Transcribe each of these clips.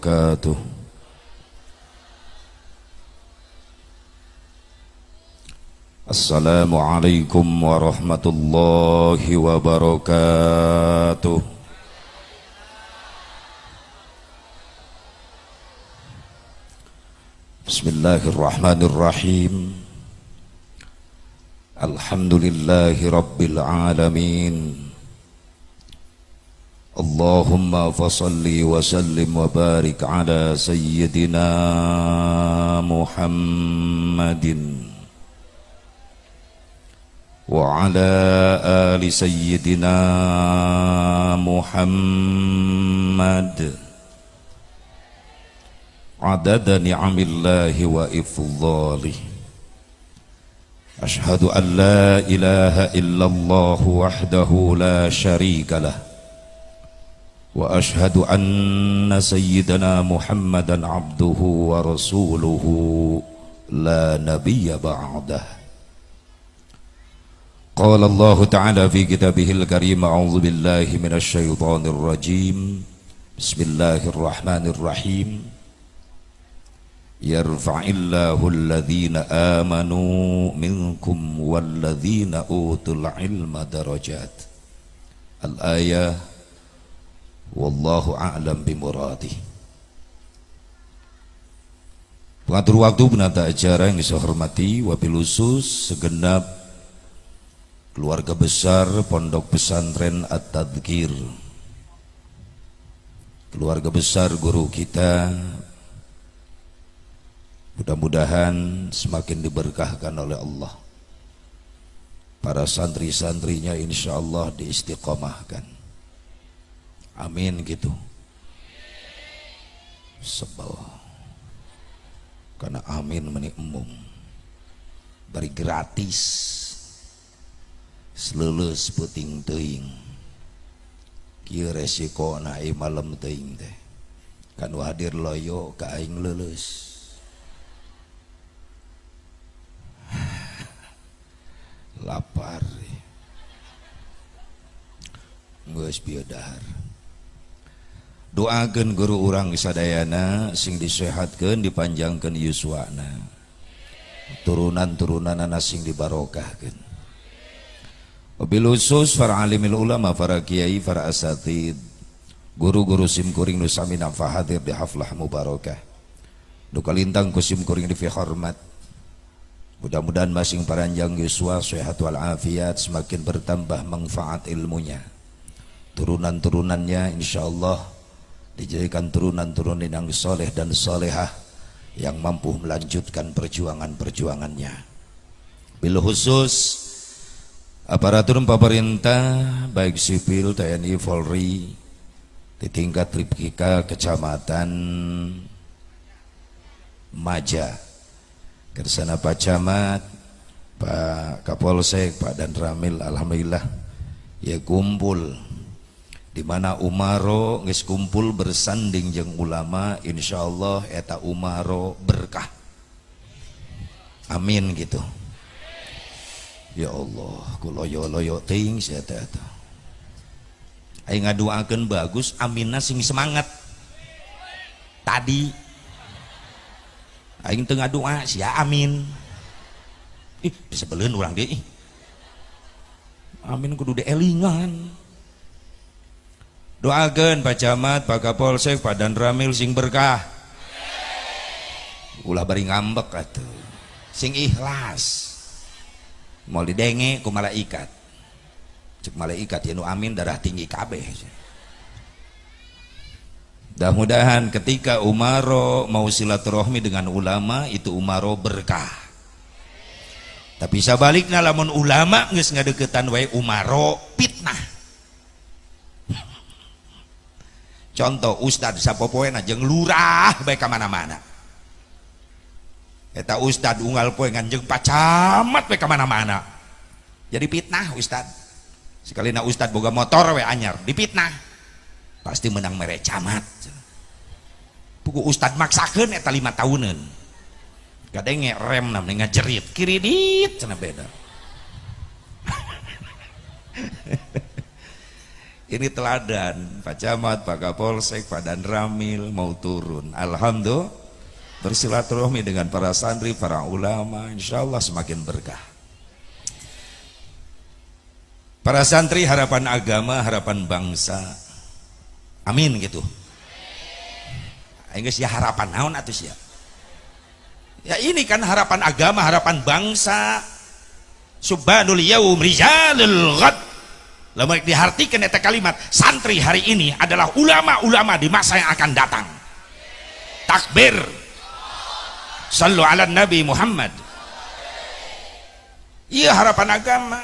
wabarakatuh. Assalamualaikum warahmatullahi wabarakatuh. Bismillahirrahmanirrahim. Alhamdulillahi rabbil alamin. Allahumma fasalli wa sallim wa barik ala sayyidina Muhammadin wa ala ali sayyidina Muhammad adada ni'amillahi wa ifdhalih. Ashhadu an la ilaha illallah wahdahu la syarika lah wa ashhadu anna sayyidana Muhammadan abduhu wa rasuluhu la nabiyya ba'dah. Qala Allah ta'ala fi kitabihil karim, a'udzu billahi minasy syaithanir rajim. Bismillahirrahmanirrahim. Yarfa'illahu alladhina amanu minkum walladhina utul ilma darajat. Al-ayah. Wallahu a'lam bimuradih. Pengatur waktu, penata acara yang saya hormati, wabil khusus segenap keluarga besar Pondok Pesantren At-Tadhkir, keluarga besar guru kita, mudah-mudahan semakin diberkahkan oleh Allah. Para santri-santrinya insyaallah diistiqomahkan. Amin gitu. Sebel. Karena amin meni umum. Bari gratis. Selulus puting teuing. Kieu resiko na malam teuing teh. Kan hadir loyo ka aing leuleus. Lapar. Geus bieu dahar. Doakeun guru urang sadayana sing disehatkeun, dipanjangkeun yuswana, turunan-turunanana sing dibarokahkeun. Wabil khusus para alimil ulama, para kiai, para asatid, guru-guru simkuring nu sami nafa hadir di haflah mubarakah. Nu kalintang ku simkuring di fi hormat. Mudah-mudahan masing paranjang yuswa sehat wal afiat, semakin bertambah manfaat ilmunya. Turunan-turunannya insyaallah dijadikan turunan-turunan yang soleh dan solehah yang mampu melanjutkan perjuangan-perjuangannya. Bil khusus aparatur pemerintah baik sipil, TNI, Polri di tingkat Tripika Kecamatan Maja, kersana Pak Camat, Pak Kapolsek, Pak Danramil, alhamdulillah ya kumpul di mana umaro geus kumpul bersanding jeung ulama, insyaallah eta umaro berkah. Amin gitu. Ya Allah, ku loyo-loyo teuing sia teh eta. Aing ngadoakeun bagus, aminna sing semangat. Tadi aing teu ngadoa sia amin. Ih, disebeleun urang deui. Amin kudu dielingan. Doakeun Pak Camat, Pak Kapolsek, Pak Danramil sing berkah. Ulah bari ngambek atuh. Sing ikhlas. Moal didenge ku malaikat. Cek malaikat ya nu amin darah tinggi kabeh. Mudah-mudahan ketika umaro mau silaturahmi dengan ulama itu umaro berkah. Tapi sabalikna lamun ulama geus ngadeukeutan wae umaro fitnah. Contoh ustad sapopoena jeung lurah bae ka mana-mana. Eta ustad unggal poe jeung Pak Camat bae ka mana-mana. Jadi fitnah ustad. Sekalina ustad boga motor we anyar, dipitnah. Pasti menang mere camat. Pugu ustad maksakeun eta 5 tahunan. Kadenge rem namanya ngajerit, kiridit cenah beda. Ini teladan, Pak Camat, Pak Kapolsek, Pak Danramil mau turun. Alhamdulillah bersilaturahmi dengan para santri, para ulama, insya Allah semakin berkah. Para santri harapan agama, harapan bangsa. Amin gitu. Enggak sih harapan naon atuh sia. Ya ini kan harapan agama, harapan bangsa. Subhanul yaum rijalul ghad. Lamun diartikeun eta kalimat, santri hari ini adalah ulama-ulama di masa yang akan datang. Takbir. Sallu ala Nabi Muhammad. Iya harapan agama,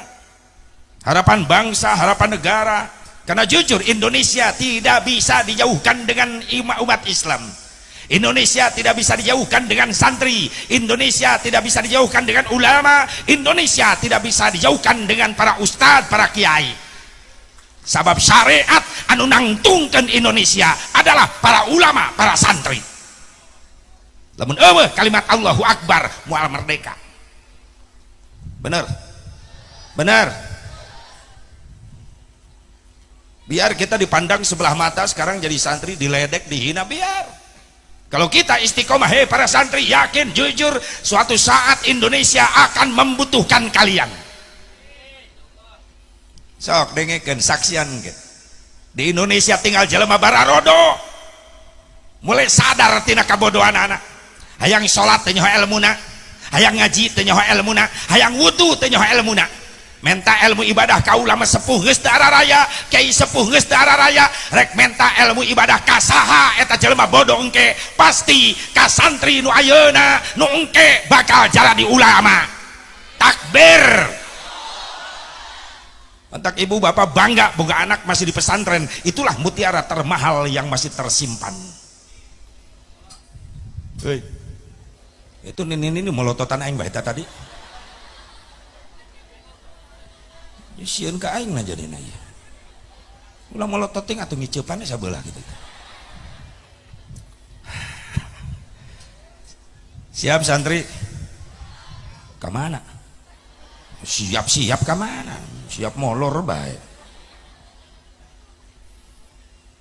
harapan bangsa, harapan negara. Karena jujur Indonesia tidak bisa dijauhkan dengan umat Islam. Indonesia tidak bisa dijauhkan dengan santri. Indonesia tidak bisa dijauhkan dengan ulama. Indonesia tidak bisa dijauhkan dengan para ustadz, para kiai. Sabab syariat anu nangtungkeun Indonesia adalah para ulama, para santri. Lamun eueuh kalimat Allahu Akbar moal merdeka. Benar? Benar? Biar kita dipandang sebelah mata sekarang jadi santri, diledek, dihina, biar. Kalau kita istiqomah, hei para santri, yakin, jujur, suatu saat Indonesia akan membutuhkan kalian. Sok dengekeun saksian ke. Di Indonesia tinggal jelema bararodo. Mulai sadar tina kabodohan anak. Hayang salat teh nyaho elmuna, hayang ngaji teh nyaho elmuna, hayang wudu teh nyaho elmuna. Menta ilmu ibadah ka ulama sepuh geus teu araraya, kiai sepuh geus teu araraya, rek menta ilmu ibadah ka saha eta jelema bodoh engke, pasti ka santri nu ayeuna nu engke bakal jalani ulama. Takbir. Mantak ibu bapak bangga boga anak masih di pesantren, itulah mutiara termahal yang masih tersimpan. Hei. Itu ini melototan aing bae tadi. Sieun ka aing na jadina ieu. Ulah melotot ting atuh ngiceupan sabelah gitu. Siap santri? Ka mana? Siap-siap ka mana? Siap molor bae.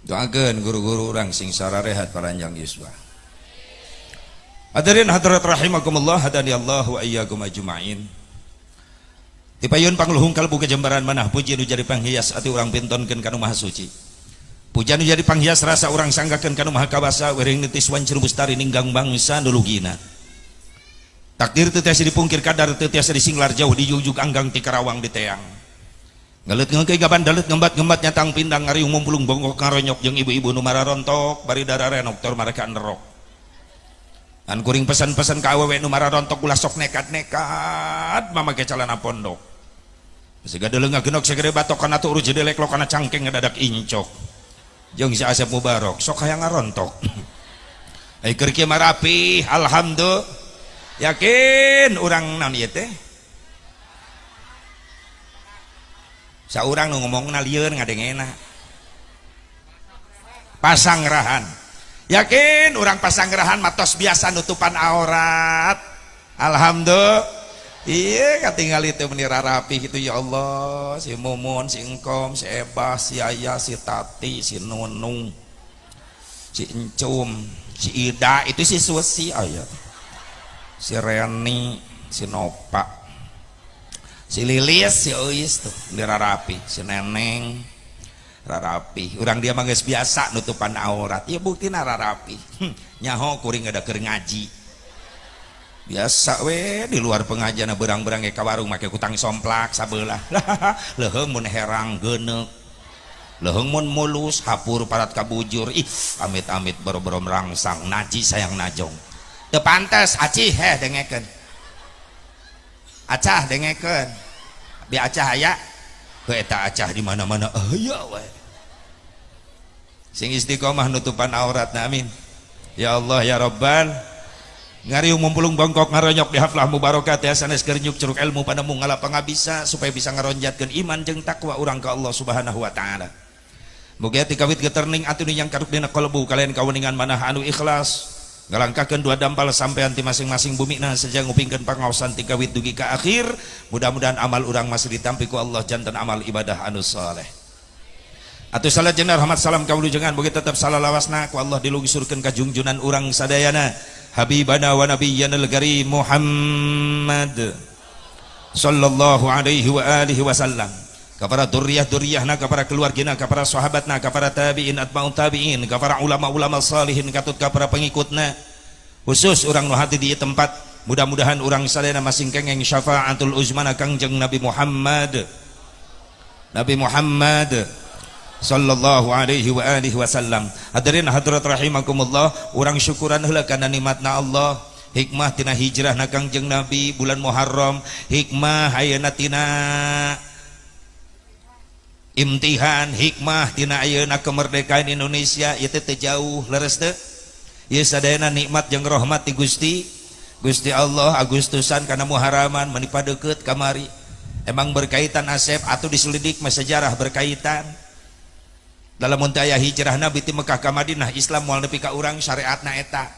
Doakeun guru-guru urang sing sararehat paranjang yuswa. Hadirin hadirat rahimakumullah, hadani Allah wa iyyakum ajmain. Tipayun pangluhung kalbu kejembaran manah puji nu jadi panghias ati urang pintonkeun kana maha suci. Puji nu jadi panghias rasa urang sanggakeun kana maha kawasa wering nitis wancur bustari ninggang bangsa nu lugina. Takdir teu tiasa dipungkir, kadar teu tiasa disinglar jauh di ujug anggang ti Karawang di teang. Ngaleut ngeukeui gaban dalet ngembat-ngembat nyatang pindang ngariung mumpulung bongkok ngaronyok jeung ibu-ibu nu mararontok bari dararenok tor mareka nerok. An kuring pesan-pesan ka awewe nu mararontok ulah sok nekat-nekat mamake calana pondok. Sehingga delengah genok segede batok kana tuh urus jedelek lo kana cangkeng ngedadak incok. Jeung si Asep Mubarok sok hayang ngarontok. Ai keur kieu mah rapi, alhamdulillah. Yakin urang naon ieu teh? Saurang nu ngomongna lieur ngadengena. Pasangrahan. Yakin urang pasangrahan matos biasa nutupan aurat. Alhamdulillah. Iya katinggal itu menira rapi gitu ya Allah. Si Mumun, si Engkom, si Ebah, si Ayah, si Tati, si Nunung, si Encum, si Ida, itu si Susi ayah, si Reni, si Nopa, si Lilis, si Uis tuh menira rapi, si Neneng rarapi. Urang dia mangges biasa nutupan aurat. Ya bukti rarapi. Nyaho kuring ada keur ngaji. Biasa we di luar pengajian berang-berang ke warung make kutang somplak sabelah. Leuheung mun herang geuneuk, leuheung mun mulus hapur parat kabujur. Ih amit-amit boro-boro merangsang naji sayang najong teu pantes. Acih dengekeun, acah dengekeun, bi acah aya heuh eta acah di mana-mana aya we. Sing istiqomah nutupan aurat, amin ya Allah ya Rabbal. Ngariung mumpulung bongkok ngaronyok di haflah mubarokat ya sanes kernyuk curug ilmu padamu ngalap pangabisa supaya bisa ngaronjatkeun iman jeung takwa urang ka Allah Subhanahu wa taala. Mugia ti kawit geterning atuh yang karuk dina qalbu kalian kaweningan manah anu ikhlas ngalangkakeun dua dampal sampean ti masing-masing bumina saja ngupingkeun pangaosan ti kawit dugi ka akhir. Mudah-mudahan amal urang masih ditampi ku Allah janten amal ibadah anu saleh. Atuh salat jeung rahmat salam ka ulujengan boga tetep salalawasna ku Allah dilungsurkeun ka junjunan urang sadayana habibana wa nabiyyana al-karim Muhammad sallallahu alaihi wa alihi wasallam, ka para duriyah-duriyahna, ka para keluargana, ka para sahabatna, ka para tabi'in atba'ut tabi'in, ka para ulama-ulama salihin, katut ka para pengikutna, khusus urang nu hati di tempat. Mudah-mudahan urang sadayana masing kengeng syafaatul uzmana Kangjeng Nabi Muhammad sallallahu alaihi wa alihi wasallam. Hadirin hadirat rahimakumullah, urang syukuran heula kana nikmatna Allah, hikmah tina hijrahna Kangjeng Nabi bulan Muharram, hikmah ayeuna tina imtihan, hikmah tina ayeuna kemerdekaan Indonesia. Ieu teh jauh leres teu. Ieu sadayana nikmat jeung rahmat ti Gusti Allah. Agustusan kana Muharraman menipa deukeut kamari. Emang berkaitan Asep atau diselidik mah sejarah berkaitan. Dalam aya hijrah Nabi ti Mekah ka Madinah, Islam moal nepi ka urang syariatna eta.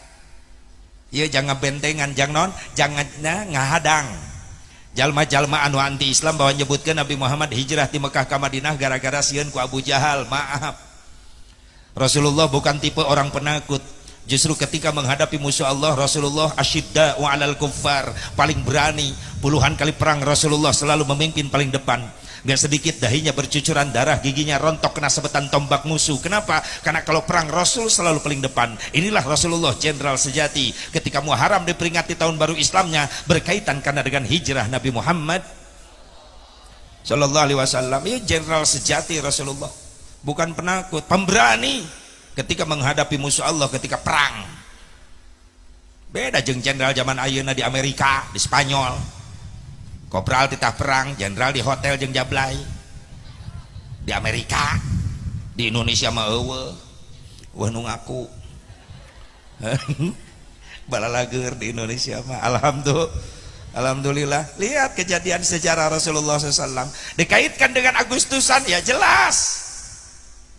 Ieu jangan bentengan, jangan ngahadang. Jalma-jalma anu anti Islam bahwa nyebutkeun Nabi Muhammad hijrah ti Mekah ka Madinah gara-gara sieun ku Abu Jahal. Maaf. Rasulullah bukan tipe orang penakut. Justru ketika menghadapi musuh Allah, Rasulullah asyidda wa alal kuffar, paling berani. Puluhan kali perang Rasulullah selalu memimpin paling depan. Gak sedikit dahinya bercucuran darah, giginya rontok kena sebetan tombak musuh. Kenapa? Karena kalau perang Rasul selalu paling depan. Inilah Rasulullah, jenderal sejati. Ketika Muharram diperingati tahun baru Islamnya, berkaitan karena dengan hijrah Nabi Muhammad sallallahu alaihi wasallam. Ini jenderal sejati Rasulullah, bukan penakut, pemberani ketika menghadapi musuh Allah ketika perang. Beda jeung jenderal zaman ayeuna di Amerika, di Spanyol. Kopral titah perang, jenderal di hotel jeung jablay. Di Amerika, di Indonesia mah eueuh nu ngaku. Balalager di Indonesia mah alhamdulillah. Lihat kejadian sejarah Rasulullah SAW dikaitkan dengan Agustusan, ya jelas.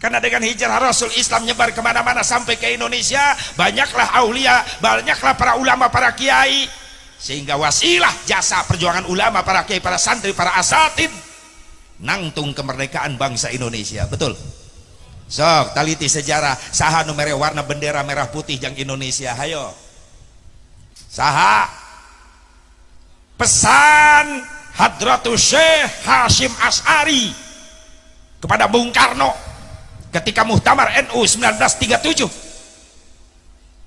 Karena dengan hijrah Rasul, Islam nyebar kemana-mana sampai ke Indonesia. Banyaklah aulia, banyaklah para ulama, para kiai, sehingga wasilah jasa perjuangan ulama, para kiai, para santri, para asatid nangtung kemerdekaan bangsa Indonesia. Betul? Sok taliti sejarah saha nu mere warna bendera merah putih yang Indonesia. Hayo saha pesan Hadratus Syekh Hasyim Asy'ari kepada Bung Karno ketika Muktamar NU 1937.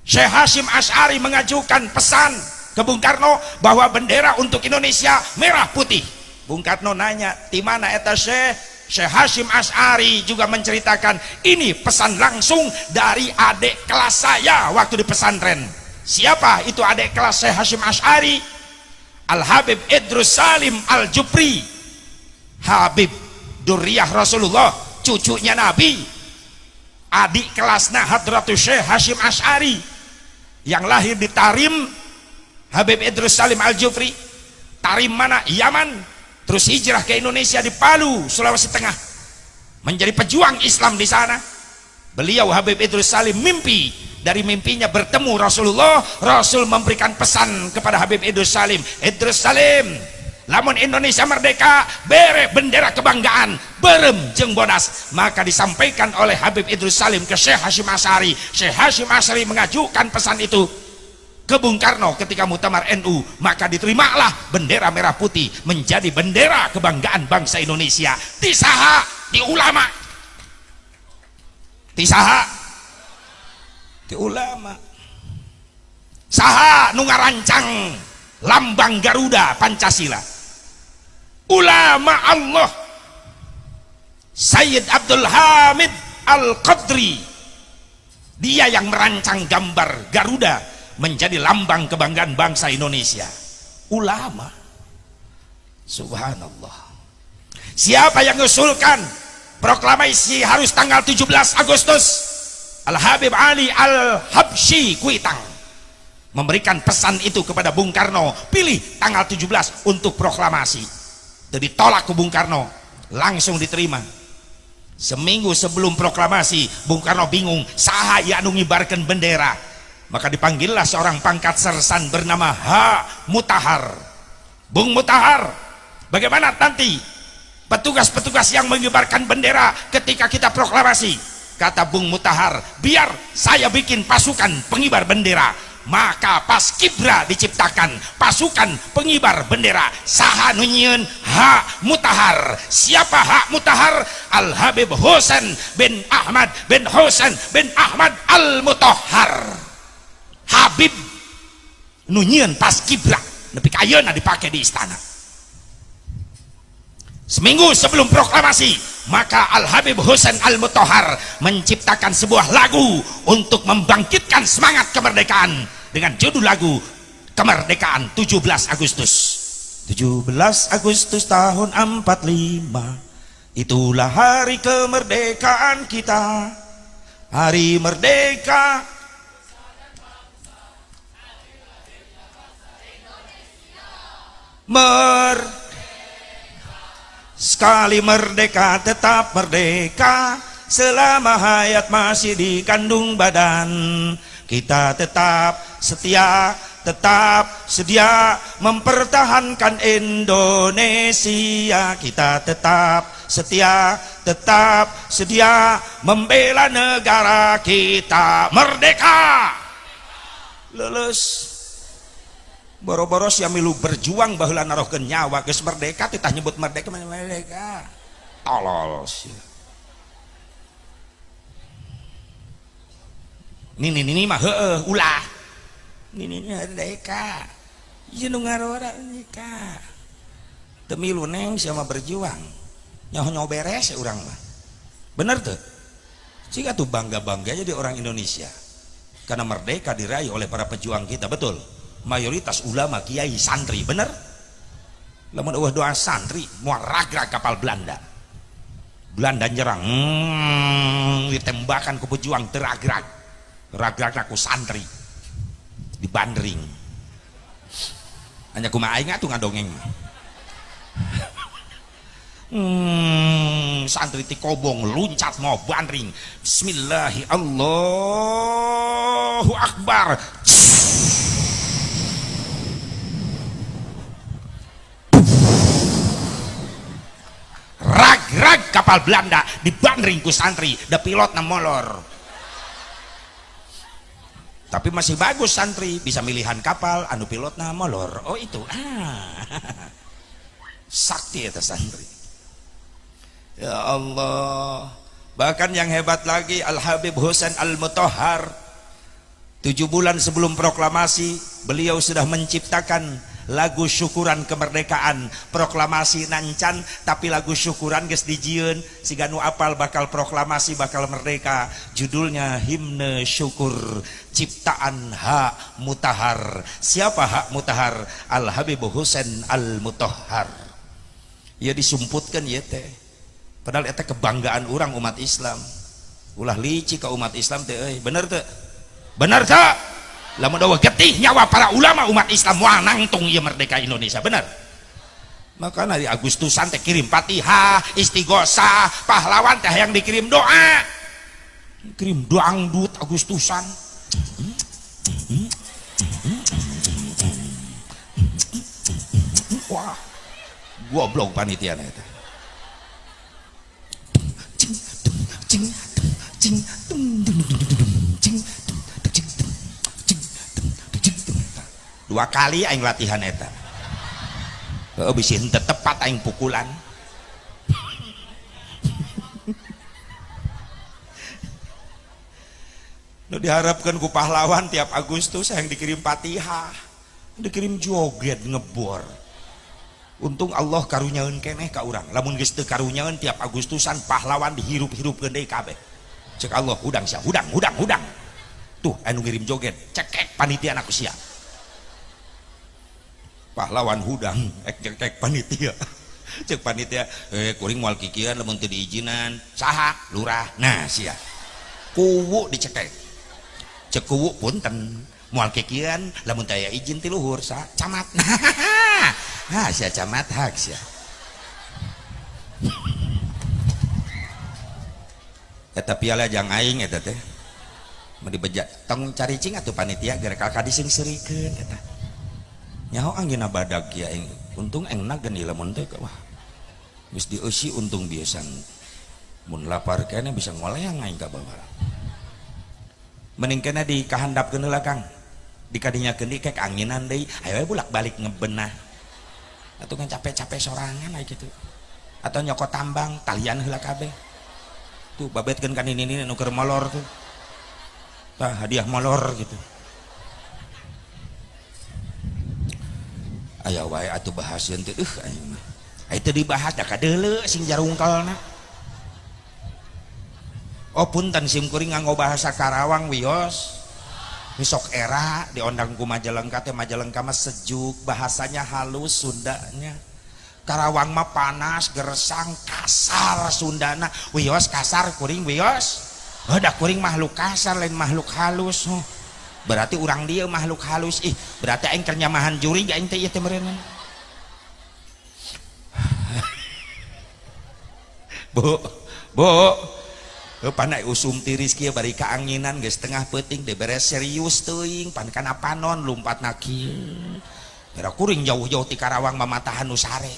Syekh Hasyim Asy'ari mengajukan pesan ke Bung Karno bahwa bendera untuk Indonesia merah putih. Bung Karno nanya, di mana eta Syekh? Syekh Hasyim Asy'ari juga menceritakan, ini pesan langsung dari adik kelas saya waktu di pesantren. Siapa itu adik kelas Syekh Hasyim Asy'ari? Al-Habib Idrus Salim Al-Jufri, Habib Durriyah Rasulullah, cucunya Nabi, adik kelasna Hadratus Syekh Hasyim Asy'ari yang lahir di Tarim. Habib Idrus Salim Al-Jufri, Tarim mana? Yaman. Terus hijrah ke Indonesia di Palu, Sulawesi Tengah, menjadi pejuang Islam di sana. Beliau Habib Idrus Salim mimpi, dari mimpinya bertemu Rasulullah. Rasul memberikan pesan kepada Habib Idrus Salim, Idrus Salim, lamun Indonesia merdeka, bere bendera kebanggaan, berem jeung bodas. Maka disampaikan oleh Habib Idrus Salim ke Syekh Hasyim Asy'ari. Syekh Hasyim Asy'ari mengajukan pesan itu ke Bung Karno ketika Muktamar NU, maka diterimalah bendera merah putih menjadi bendera kebanggaan bangsa Indonesia. Tisaha di ulama, tisaha di ulama, saha nu ngarancang lambang Garuda Pancasila? Ulama Allah, Sayyid Abdul Hamid Al-Qadri. Dia yang merancang gambar Garuda menjadi lambang kebanggaan bangsa Indonesia. Ulama. Subhanallah. Siapa yang mengusulkan proklamasi harus tanggal 17 Agustus? Al-Habib Ali Al-Habsyi Kuitang memberikan pesan itu kepada Bung Karno, pilih tanggal 17 untuk proklamasi. Jadi ditolak ke Bung Karno, langsung diterima. Seminggu sebelum proklamasi, Bung Karno bingung saha ya anu ngibarkeun bendera. Maka dipanggillah seorang pangkat sersan bernama H. Mutahar. Bung Mutahar, bagaimana nanti petugas-petugas yang mengibarkan bendera ketika kita proklamasi. Kata Bung Mutahar, biar saya bikin pasukan pengibar bendera. Maka Paskibra diciptakan pasukan pengibar bendera. Saha nunyeun Hak Mutahar. Siapa Hak Mutahar? Al Habib Husain bin Ahmad bin Husain bin Ahmad Al Mutahar. Habib nunyeun Paskibra nepi ka ayeuna dipake di istana. Seminggu sebelum proklamasi, maka Al Habib Husain Al Mutahar menciptakan sebuah lagu untuk membangkitkan semangat kemerdekaan dengan judul lagu Kemerdekaan 17 Agustus. 17 Agustus tahun 45, itulah hari kemerdekaan kita. Hari merdeka sekali merdeka tetap merdeka, selama hayat masih dikandung badan. Kita tetap setia, tetap sedia mempertahankan Indonesia. Kita tetap setia, tetap sedia membela negara kita. Merdeka! Lulus. Boro-boro sia milu berjuang baheula narohkeun nyawa geus merdeka titah nyebut merdeka merdeka. Tolol sia. Nini mah heueuh ulah. Nini merdeka. Ieu nu ngarora merdeka. Teu milu neng sia mah berjuang. Nyaho beres ya urang mah. Bener teu? Jika tuh bangga-bangga jadi orang Indonesia. Karena merdeka diraih oleh para pejuang kita, betul? Mayoritas ulama, kiai, santri, bener? Lamun eueuh doa santri moal ragrag kapal Belanda. Belanda nyerang, ditembakan ku pejuang teragrag. Ragrag ku santri. Dibandring. Hanya kumaha aing atuh ngadongeng. Santri ti kobong luncat mau bandring. Bismillahirrahmanirrahim. Allahu Akbar. Rag kapal Belanda dibandring ku santri, da pilotna molor. Tapi masih bagus santri, bisa milihan kapal anu pilotna molor. Oh itu, sakti eta santri. Ya Allah. Bahkan yang hebat lagi, Al Habib Husain Al Mutahar 7 bulan sebelum proklamasi beliau sudah menciptakan lagu syukuran kemerdekaan. Proklamasi nancan tapi lagu syukuran geus dijieun siga nu apal bakal proklamasi bakal merdeka. Judulnya Himne Syukur ciptaan Hak Mutahar. Siapa Hak Mutahar? Al Habib Husain Al Mutahar. Ya disumputkan ya teh. Padahal eta kebanggaan orang umat Islam. Ulah licik ka umat Islam teh euy. Bener teu? Bener teu? Lamun eueuh getih nyawa para ulama umat Islam moal nangtung ieu merdeka Indonesia, bener? Makanya di Agustusan teh kirim Fatihah, istighosah, pahlawan teh yang dikirim doa. Kirim dangdut Agustusan. Wah, goblok panitia eta. Dua kali aing latihan eta. Bisa henteu tepat aing pukulan. Nu diharapkan ku pahlawan tiap Agustus yang dikirim Fatihah, dikirim joget ngebor. Untung Allah karunyaeun keneh ka urang. Lamun geus teu karunyaeun tiap Agustusan pahlawan dihirup-hirupkeun deui kabeh. Cek Allah hudang sia, hudang. Tuh anu ngirim joget, cekek panitia aku sia. Pahlawan hudang cekek panitia. Cek panitia, kuring moal kikieuan lamun teu diijinan, saha? Lurah. Nah sia. Kuwu dicekek. Cek kuwu punten, moal kikieuan lamun teu aya izin ti luhur, saha? Camat. Nah, sia camat hak sia. Eta piala jang aing eta teh. Mau dibejak, tong cari cing atuh panitia gara kakak disingserikeun eta. Nyaho anggina badag ya aing. Untung engna geuni lamun teu wah. geus dieusi untung biasa mun lapar kene bisa ngoleang aing ka bawah mending kena di kahandapkeun heula Kang di kadinyakeun di kek anginan deui aya we bulak-balik ngebenah atuh kan capek-capek sorangan aya kitu atau nyokot tambang talian heula kabeh tuh babetkeun kan ini nu keur molor tuh tah hadiah molor gitu aya wae atuh bahasieun teh aing mah aya teu dibahas da kadeuleu sing jarungkelna oh punten sim kuring nganggo bahasa Karawang wios besok era diondang ku Majalengka teh Majalengka mah sejuk bahasanya halus Sundanya Karawang mah panas gersang kasar Sundana wios kasar kuring wios da kuring makhluk kasar lain makhluk halus berarti urang dia makhluk halus berarti aing keur nyamahan juri aing teh ieu teh meureun bu panai usum tiris kieu bari kaanginan geus tengah peuting teh beres serius teuing pan kana panon lompatna kieu era kuring jauh-jauh ti Karawang mamatahan nu sare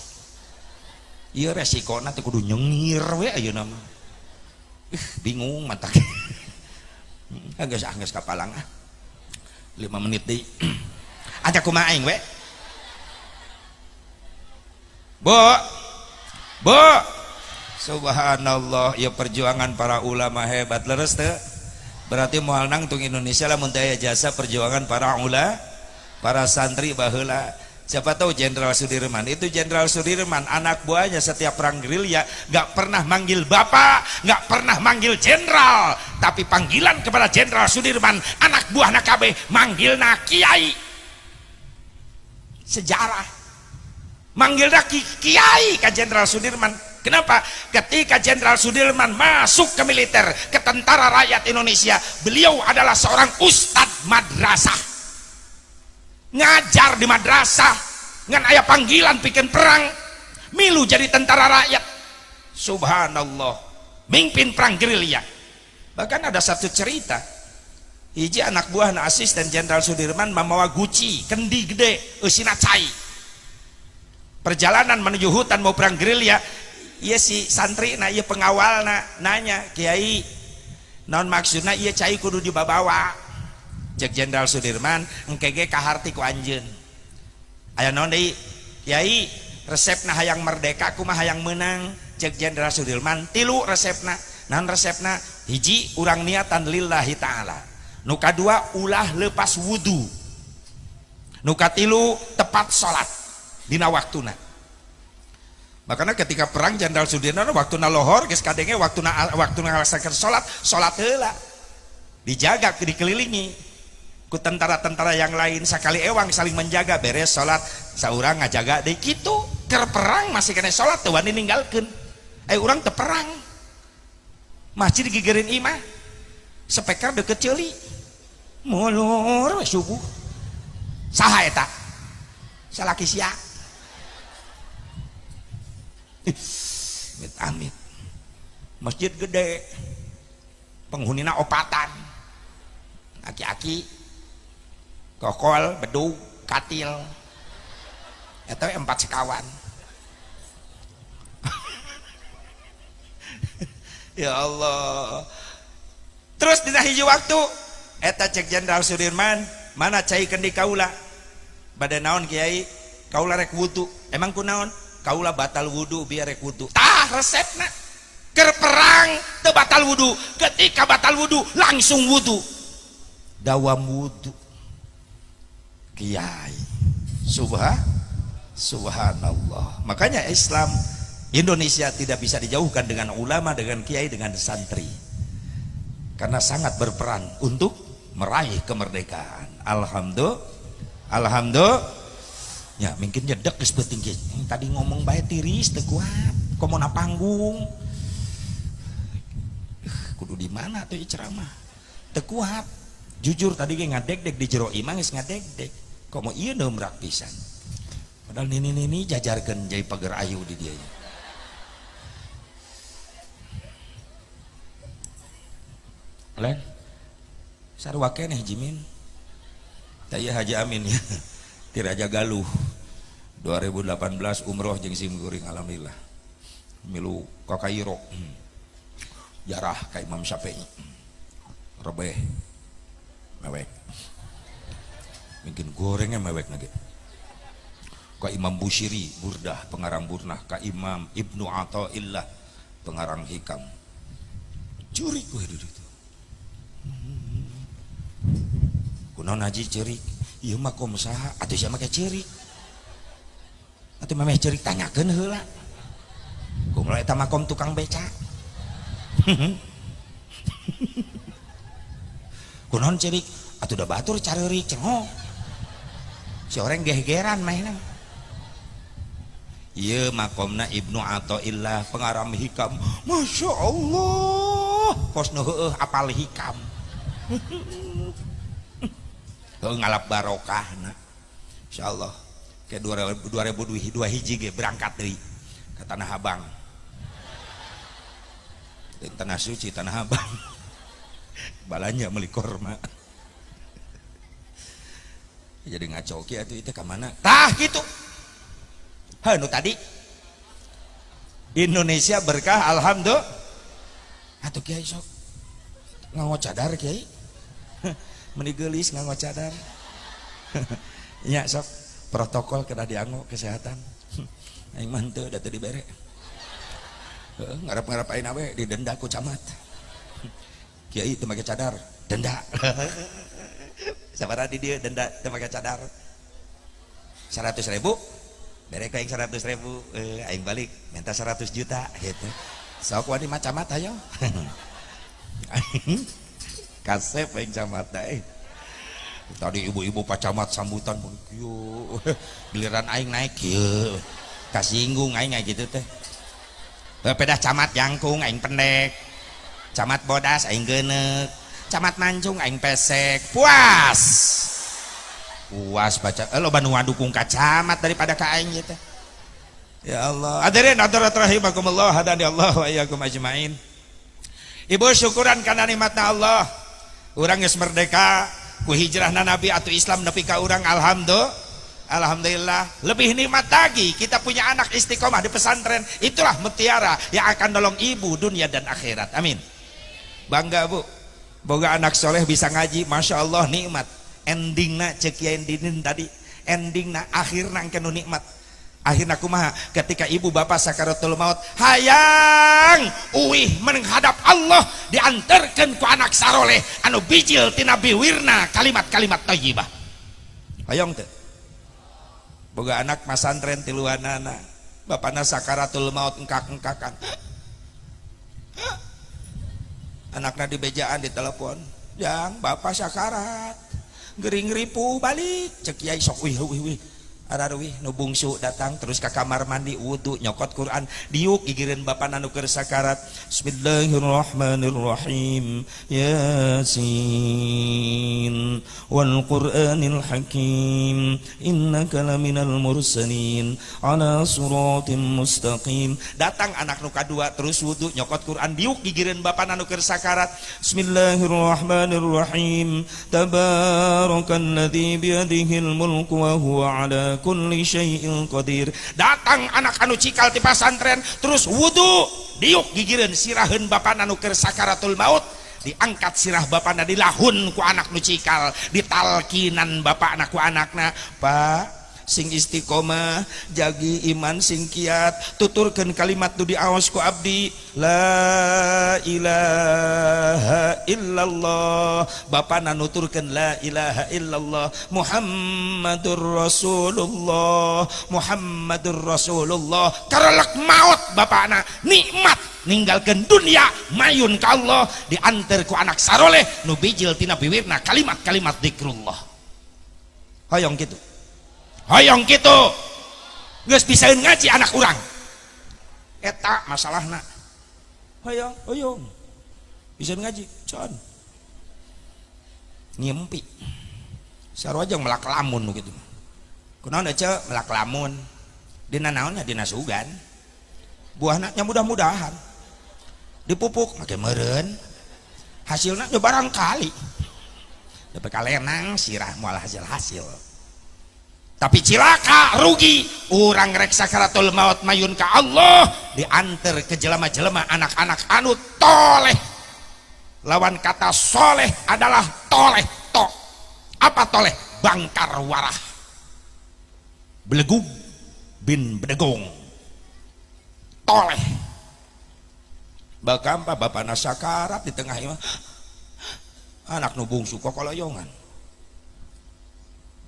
ieu resikona teh kudu nyengir we ayeuna mah bingung mata geus kapalang 5 menit deui ada kumaha aing we Bu subhanallah ya perjuangan para ulama hebat leres teh berarti moal nangtung Indonesia lamun teu aya jasa perjuangan para para santri baheula siapa tahu Jenderal Sudirman itu Jenderal Sudirman anak buahnya setiap perang gerilya gak pernah manggil bapak gak pernah manggil jenderal tapi panggilan kepada Jenderal Sudirman anak buahna kabeh manggilna kiai sejarah manggilna kiai ka Jenderal Sudirman. Kenapa? Ketika Jenderal Sudirman masuk ke militer, ke tentara rakyat Indonesia, beliau adalah seorang ustadz madrasah. Ngajar di madrasah, ngan aya panggilan bikin perang, milu jadi tentara rakyat. Subhanallah, mimpin perang gerilya. Bahkan ada satu cerita, hiji anak buah na asisten Jenderal Sudirman membawa guci, kendi gede, eusina cai. Perjalanan menuju hutan mau perang gerilya. Iya si santri na iya pengawal nanya kiai non maksudna iya cai kudu dibawa cek Jenderal Sudirman engkege kaharti ku anjeun aya naon deui kiai resepna hayang merdeka kumaha hayang menang cek Jenderal Sudirman 3 resepna naon resepna hiji urang niatan lillahi ta'ala nu kadua ulah lepas wudu nu katilu tepat salat dina waktuna. Makanya ketika perang Jenderal Sudirman waktu lohor geus kadenge waktu ngalaksanakeun salat heula dijaga dikelilingi ku tentara-tentara yang lain sakali ewang saling menjaga beres salat saurang ngajaga deui kitu keur perang masih kena salat teu wani ninggalkeun urang teu perang masjid digigireun imah speaker deukeut ceuli mulur we subuh saha eta salaki sia amit masjid gede penghunina opatan aki-aki kokol bedug katil eta 4 sekawan ya Allah terus dina hiji waktu eta cek Jenderal Sudirman mana cai kendi kaula bade naon kiai kaula rek wudu emang kunaon kaula batal wudu biar rek wudu tah resepna keur perang teu batal wudu ketika batal wudu langsung wudu dawam wudu kiai subhanallah makanya Islam Indonesia tidak bisa dijauhkan dengan ulama dengan kiai dengan santri karena sangat berperan untuk meraih kemerdekaan alhamdulillah ya mungkin nyedek geus beuting geus tadi ngomong bae tiris teu kuat komona panggung kudu di mana tuh ceramah teu kuat jujur tadi ge ngadeg-deg di jero imah geus ngadeg-deg komo ieu neumrak pisan padahal nini jajarkeun jai pager ayu di dieu lain sarua keneh Jimin taya Haji Amin ya ti Raja Galuh 2018 umroh jeung sim kuring alhamdulillah milu ka Kairo jarah ka Imam Syafi'i rebeh mewek mungkin gorengnya mewek lagi ka Imam Bushiri Burdah pengarang Burnah, ka Imam Ibnu Athaillah pengarang Hikam curi gue itu kunaon haji curi ieu mah kom saha atuh sia make ciri atuh memeh ciri tanyakeun heula kumaha eta makom tukang beca kunaon ciri atuh da batur careurik cenah si orang gegeran mainan ieu makomna Ibnu Athaillah pengarang Hikam. Masya Allah kos nu heueuh apal Hikam ngalap barokahna insyaallah ke 2022 hiji ge berangkat deui ka Tanah Abang di Tanah Suci Tanah Abang balanya meuli korma jadi ngaco kieu atuh itu ka mana tah kitu nu tadi Indonesia berkah alhamdulillah atuh kiai sok nganggo cadar kiai meni geulis nganggo cadar nya sok protokol kena dianggo kesehatan aing mah henteu da teu dibere ngarep-ngarep ayeuna we didenda ku camat kiai teu make cadar denda sabaraha di dieu denda teu make cadar 100.000 bere ka aing 100.000 aing balik minta 100 juta gitu sok wani mah camat ayo aing kasep aing camat tadi ibu-ibu Pak Camat sambutan kieu giliran aing naik kieu kasinggung aing gitu teh pedah camat jangkung aing pendek camat bodas aing geuneuk camat mancung aing pesek puas baca loba nu ngadukung ka camat daripada ka aing gitu ya Allah hadirin hadirat rahimakumullah hadani Allah wa iyyakum ajmain. Ibu syukuran kana nikmatna Allah urang geus merdeka ku hijrahna Nabi atau Islam nepi ka urang alhamdulillah lebih nikmat lagi kita punya anak istiqomah di pesantren itulah mutiara yang akan nolong ibu dunia dan akhirat amin bangga bu boga anak soleh bisa ngaji Masya Allah nikmat endingna cek ya endingin tadi endingna akhirna kenu nikmat akhirna kumaha ketika ibu bapak sakaratul maut hayang uih menghadap Allah diantarkan ku anak saroleh anu bijil tina biwirna kalimat-kalimat thayyibah hayang teh boga anak masantren tiluanana bapana sakaratul maut engkak-engkakan anakna di bejaan di telepon yang bapak sakarat gering ripu balik cek yai sok wih araruih nu bungsu datang terus ke kamar mandi wudu nyokot Quran diuk gigireun bapa anu keur sakarat bismillahirrahmanirrahim yasin wal qur'anil hakim innaka laminal mursalin ala siratim mustaqim datang anak nu kadua terus wudu nyokot Quran diuk gigireun bapa anu keur sakarat bismillahirrahmanirrahim tabarakalladzi biyadihil mulku wa huwa ala kulli syai'in qadir datang anak anu cikal di pesantren terus wudu diuk gigireun siraheun bapana anu keur sakaratul maut diangkat sirah bapana dilahun ku anak nu cikal ditalkinan bapana ku anakna Pak sing istiqomah jagi iman sing kiat tuturkeun kalimat nu diaos ku abdi la ilaha illallah bapana nuturkeun la ilaha illallah Muhammadur Rasulullah karelek maut bapana nikmat ninggalkeun dunia mayun ka Allah diantar ku anak saroleh nu bijil tina biwirna kalimat-kalimat zikrullah hoyong gitu hoyong gitu geus bisaeun ngaji anak urang eta masalahna hoyong bisaeun ngaji con ngimpi sarua jeung melak lamun gitu kunaon ece melak lamun dina naonnya dina sugan buahna nya mudah-mudahan dipupuk make meureun hasilna nya barangkali da kalenang sirah moal hasil tapi cilaka rugi urang rek sakaratul maut mayun ka Allah diantar ke jelema-jelema anak-anak anu toleh. Lawan kata soleh adalah toleh. Apa toleh? Bangkar warah, belegug bin bedegong, toleh. Bakampa bapak nasakarat di tengah imah anak nu bungsu kokoloyongan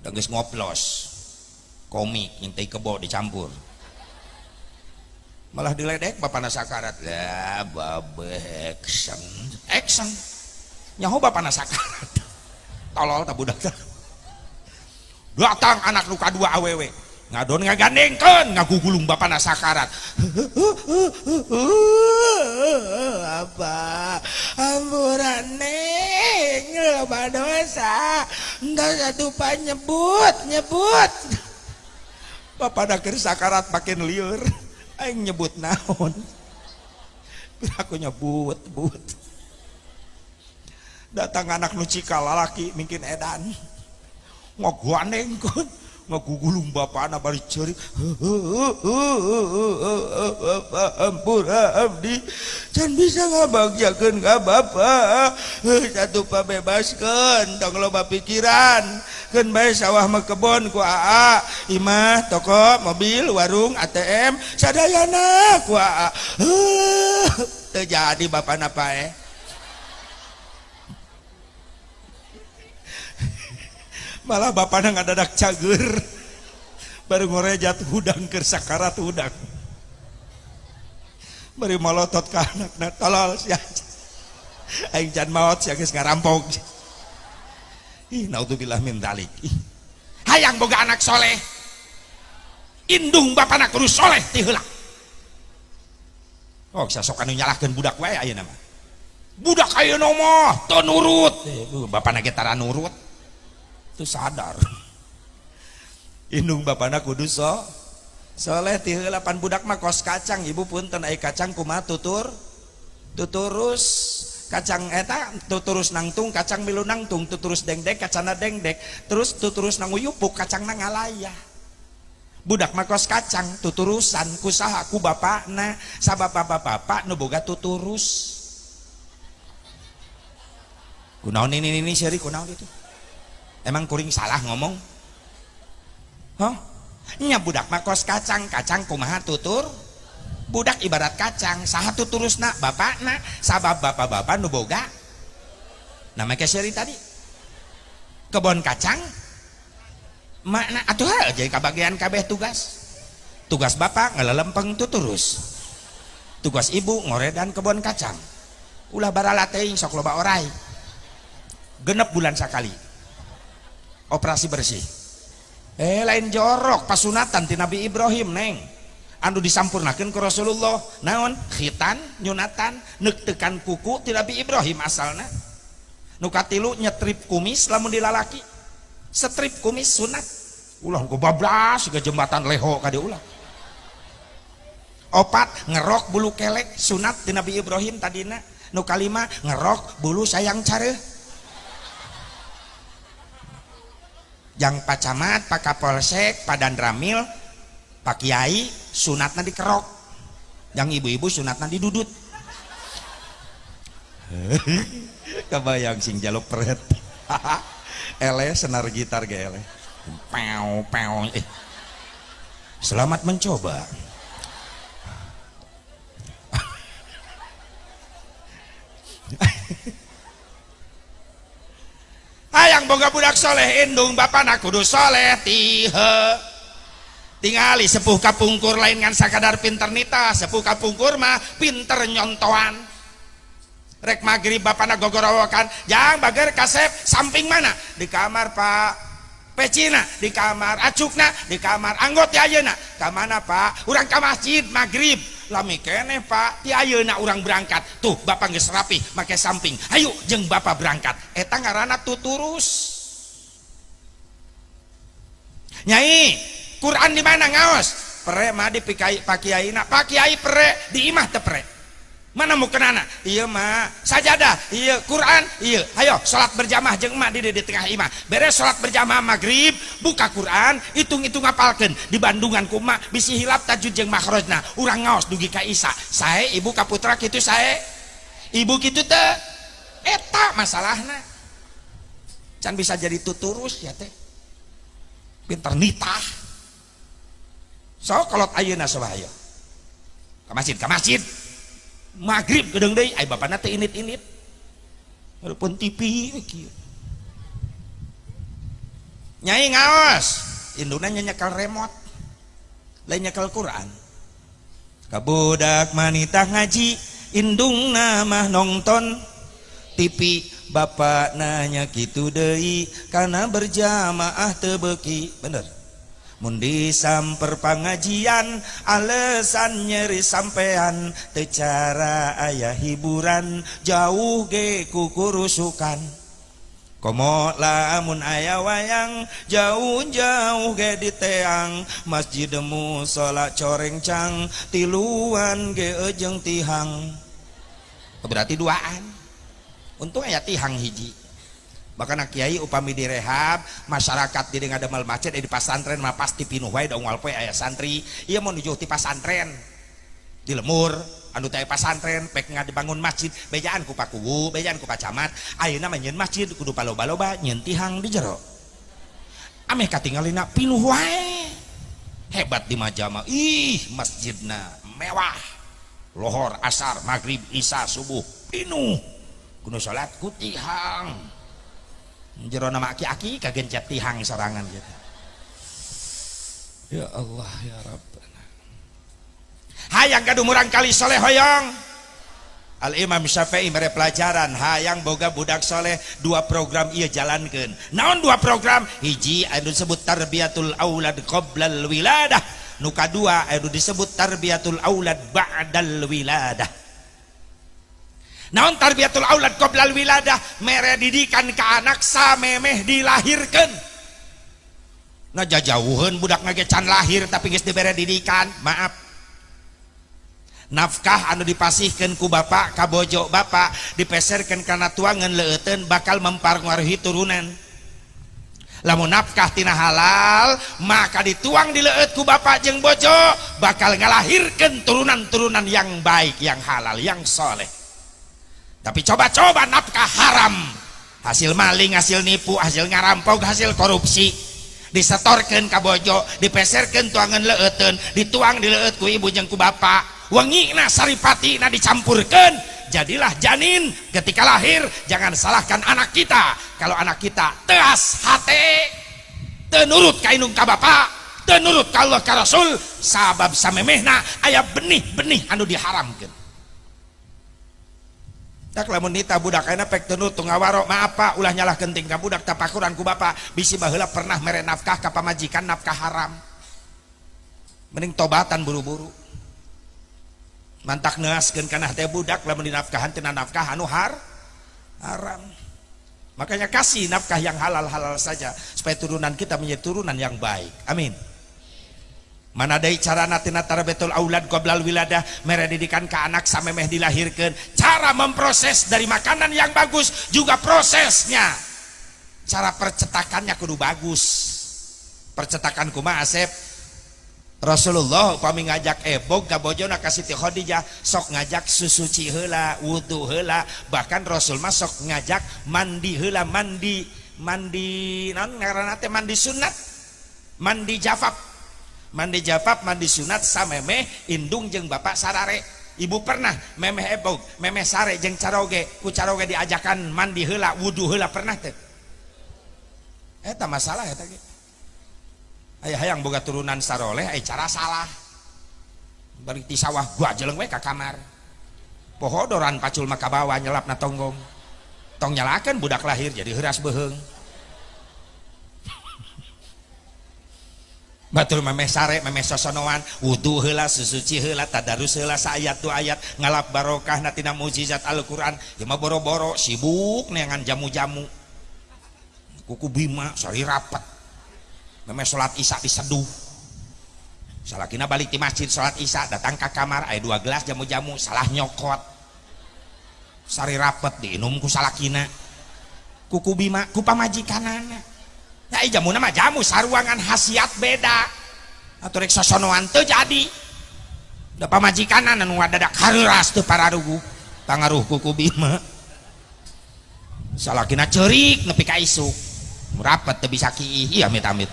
dan geus ngoplos komik ngintai kebo dicampur malah diledek bapak nasakarat lah babe action nyaho bapak nasakarat tolol tak budak datang anak luka dua awewe ngadon ngagandengkeun ngagugulung bapak nasakarat apa ampuran neng loba dosa enggak satu pan nyebut bapak dakir sakarat makin liur aing nyebut naon aku nyebut datang anak nu cikal lalaki mungkin edan ngogandengkeun ngagugulung bapana bari ceurik ampura abdi can bisa ngabagjakeun ka bapa satu pabebaskeun tong loba pikiran keun bae sawah mah kebon ku aa imah toko mobil warung ATM sadayana ku aa teu jadi bapana pae malah bapana ngadadak cager baru ngorejat hudang keur sakarat hudang bari malotot ka anakna tolol sia aing can maot sia geus ngarampok ih naudzubillah min dzalik hayang boga anak soleh indung bapana kudu soleh ti heula oh sok anu nyalahkeun budak wae ayeuna mah budak ayeuna mah teu nurut bapana ge tara nurut itu sadar indung bapana kudu soleh ti heula pan budak mah kos kacang ibu punten aya kacang kumaha tuturus kacang eta tuturus nangtung kacang milu nangtung tuturus dengdek kacana dengdek terus tuturus nang uyupuk kacangna ngalayah budak mah kos kacang tuturusan kusaha ku bapakna sabapa-bapak nu boga tuturus kunaon ini seri kunaon itu emang kuring salah ngomong hah nya budak mah kos kacang kumaha tutur budak ibarat kacang saha tuturusna bapakna sabab bapak-bapak nu boga nama keseri tadi kebon kacang makna atuh jadi kabagian kabeh tugas bapak ngelalempeng tuturus tugas ibu ngoredan kebon kacang ulah barala teuing sok loba orai genep bulan sakali operasi bersih lain jorok pasunatan ti Nabi Ibrahim neng anu disampurnakeun ku Rasulullah naon khitan nyunatan neuk-teukan kuku ti Nabi Ibrahim asalna nu katilu nyetrip kumis lamun di lalaki setrip kumis sunat ulah ku bablas siga jembatan leho ka dieu ulah opat ngerok bulu kelek sunat ti Nabi Ibrahim tadina nu kalima ngerok bulu sayang careuh jang pak camat, pak kapolsek, pak danramil, pak kiai sunatna dikerok jang ibu-ibu sunatna didudut kebayang sing jaluk peret ele senar gitar ge ele pew selamat mencoba hayang boga budak soleh indung bapana kudu soleh tihe tingali sepuh kapungkur lain ngan sakadar pinter nita sepuh kapungkur mah pinter nyontoan rek magrib bapana gogorowokan jang bager kasep samping mana di kamar pak pecina di kamar acukna di kamar anggot ya ayeuna ka mana pak urang ka masjid magrib lami keneh pak ti ayeuna urang berangkat tuh bapak geus rapi make samping hayu jeung bapak berangkat eta ngaranna tuturus nyai Quran di mana ngaos pere mah di pak kiaina pak kiai pere di imah teu pere Mana mau kenana? Iya mah sajadah, iya Quran, iya. Ayo sholat berjamaah jeung emak di tengah imah. Beres sholat berjamaah maghrib, buka Quran, hitung-hitung ngapalkeun. Di Bandungan ku emak bisi hilap tajud jeung makhrajna. Urang ngaos dugi ka Isa. Sae ibu ka putra kitu sae. Ibu kitu teh eta masalahna. Can bisa jadi tuturus ya teh. Pinter nitah. So kolot ayeuna sabah ayo. Ka masjid. Maghrib gedeng deui ai bapana teh init-init walaupun TV kieu nyai ngaos induna nyekel remote lain nyekel Quran kabudak manita ngaji indungna mah nongton TV bapak nanya kitu deui kana berjamaah teu beuki bener mun disamper pangajian alesan nyeri sampean teu cara aya hiburan jauh ge kukurusukan komo lamun aya wayang jauh-jauh ge di teang masjid musola corengcang tiluan ge ejeng tihang berarti duaan untung aya tihang hiji. Bahkan kiai upami direhab masyarakat di ngademal masjid di pasantren mah pasti pinuh wae da unggal poe aya santri ieu mau nuju ti pasantren di lemur anu teh pasantren pek ngadibangun masjid bejaan ku pakuwu bejaan ku pacamat ayeuna mah nyeun masjid kudu paloba-loba nyeun tihang di jero ameh katingalina pinuh wae hebat di majama ih masjidna mewah lohor asar maghrib isya subuh pinuh kudu salat ku tihang jero nama aki-aki kagencet tihang sorangan gitu. Ya Allah ya Rabbana. Hayang kadumurang kali soleh hoyong. Al Imam Syafi'i mere pelajaran hayang boga budak soleh dua program ieu jalankeun. Naon dua program? Hiji anu disebut tarbiyatul aulad qoblal wiladah. Nu kadua anu disebut tarbiyatul aulad ba'dal wiladah. Naon tarbiyatul aulad qoblal wiladah mere didikan ka anak samemeh dilahirkeun. Nah jajauheun budak ge can lahir tapi geus dibere didikan, maaf. Nafkah anu dipasihkeun ku bapak ka bojo bapak dipeserkeun kana tuangan leueteun bakal mempengaruhi turunan. Lamun nafkah tina halal maka dituang di leueut ku bapak jeung bojo bakal ngalahirkeun turunan-turunan yang baik, yang halal, yang soleh. Tapi coba-coba nafkah haram, hasil maling, hasil nipu, hasil ngarampok, hasil korupsi disetorkeun ka bojo, dipeserkeun tuangan leueteun, dituang di leueut ku ibu jeung ku bapak, wengina saripatina dicampurkeun, jadilah janin. Ketika lahir jangan salahkan anak kita kalau anak kita teas hate, teu nurut ka indung ka bapak, teu nurut ka Allah ka Rasul, sabab samemehna aya benih-benih anu diharamkeun. Tak lamun nita budak ayeuna pek teu nurut ngawaro maaf Pak ulah nyalahkeun ting ka budak tapakuran ku bapak bisi baheula pernah mere nafkah ka pamajikan nafkah haram. Mending tobatan buru-buru. Mantak neaskeun kana teh budak lamun dinafkahan tina nafkah anu haram. Makanya kasih nafkah yang halal-halal saja supaya turunan kita menjadi turunan yang baik. Amin. Mana deui carana tina tarbiyatul aulad qoblal wiladah mere didikan ka anak samemeh dilahirkeun, cara memproses dari makanan yang bagus juga prosesnya, cara percetakannya kudu bagus. Percetakan kumaha Asep? Rasulullah upami ngajak ebog ka bojona ka Siti Khadijah sok ngajak susuci heula, wudu heula, bahkan Rasul mah sok ngajak mandi heula, mandi naon ngaranna teh mandi sunat, mandi jafaf. Mandi jafaf, mandi sunat samemeh indung jeung bapak sarare. Ibu pernah memeh ebog, memeh sare jeung caroge, ku caroge diajakan mandi heula, wudu heula pernah teh? Eta masalah eta ge. Aya hayang boga turunan saroleh aya cara salah. Bari ti sawah gua jeleng we ka kamar. Pohodoran pacul mah ka bawah nyelapna tonggong. Tong nyalakeun budak lahir jadi heuras beuheung. Batur memeh sare, memeh sosonoan, wudu heula, susuci heula, tadarus heula saayat tu ayat, ngalap barokah tina mukjizat Al-Qur'an. Ieu mah boro-boro sibuk neangan jamu-jamu. Kuku bima sari rapat. Memeh salat Isya diseduh. Salakina balik di masjid salat Isya, datang ke kamar aya 2 gelas jamu-jamu, salah nyokot. sari rapet diinum ku salakina kuku bima ku pamajikanana ya jamu nama jamu saruangan khasiat beda atau rek sosonoan teu jadi da pamajikanan anu ngadadak hareras teu pararugu pangaruh kuku bima salakina ceurik nepi ka isuk rapet teu bisa kiih ieu amit-amit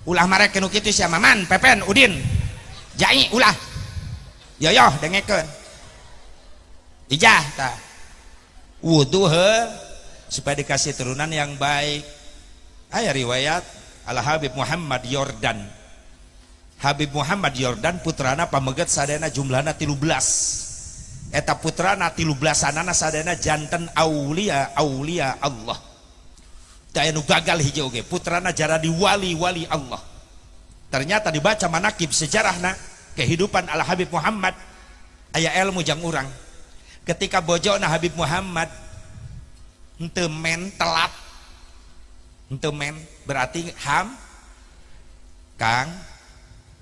ulah marek kenu kitu sia Maman, Pepen, Udin, Jai ulah. Yoyoh dengekeun. Ijah tah. Wudu he supaya dikasih turunan yang baik. Aya riwayat Al Habib Muhammad Yordan. Habib Muhammad Yordan putrana pameget sadayana jumlahna 13. Eta putrana 13anana sadayana janten aulia Allah. Daya nu gagal hijau ge putrana jaradi wali Allah. Ternyata dibaca manakib sejarahna kehidupan Al Habib Muhammad aya ilmu jang urang. Ketika bojona Habib Muhammad henteu men telat. Henteu men berarti Kang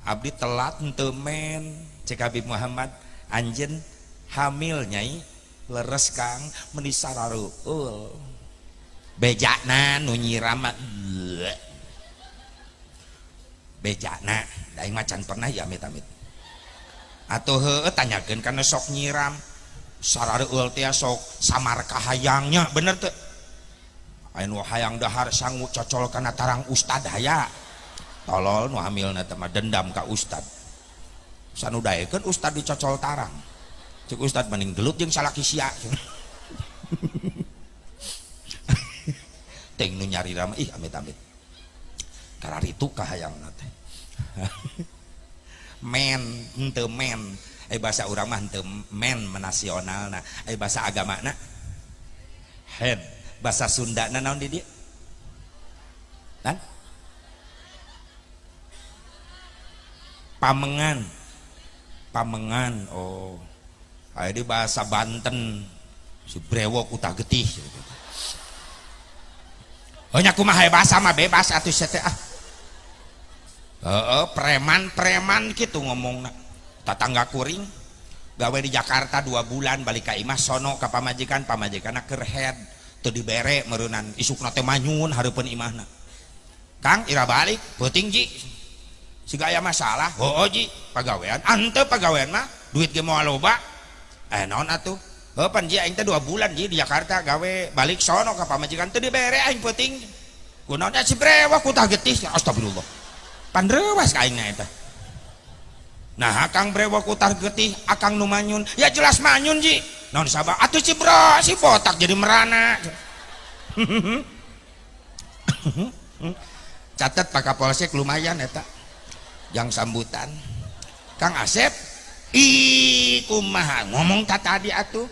abdi telat henteu men cek Habib Muhammad anjeun hamil nyai leres Kang meuni sarareul. Bejana nu nyiram bejana daing macan pernah ya amit-amit atuh heueuh tanyakeun kana sok nyiram sarareul teh sok samar kahayangnya bener teu anu hayang dahar sangu cocol kana tarang ustad haya tolol nu hamilna teh mah dendam ka ustad sanu daekeun ustad dicocol tarang cek ustad mending gelut jeung salaki sia teng nu nyari rama ih amit-amit kararitu kahayangna teh men henteu men bahasa urang mah henteu men menasionalna bahasa agamana head bahasa Sundana naon di dieu kan pamengan oh aya di bahasa Banten si brewok utah getih nya kumaha bahasa mah bebas atuh sia teh preman gitu ngomongna tatangga kuring gawe di Jakarta 2 bulan balik ka imah sono ka pamajikanna keur head teu dibere meureunnan isukna teh manyun hareupeun imahna Kang ira balik peuting ji siga aya masalah ji pagawean henteu pagawean mah duit ge moal loba naon atuh pan ji aing teh 2 bulan ji di Jakarta gawe balik sono ka pamajikan teu dibere aing peuting kunaon si brewok ku tah getih astagfirullah pandrewas ka aing eta nah akang brewok ku tah getih akang nu manyun ya jelas manyun ji naon sabab atuh si bro si botak jadi merana catet Pak Kapolsek lumayan eta yang sambutan Kang Asep kumaha ngomong tadi atuh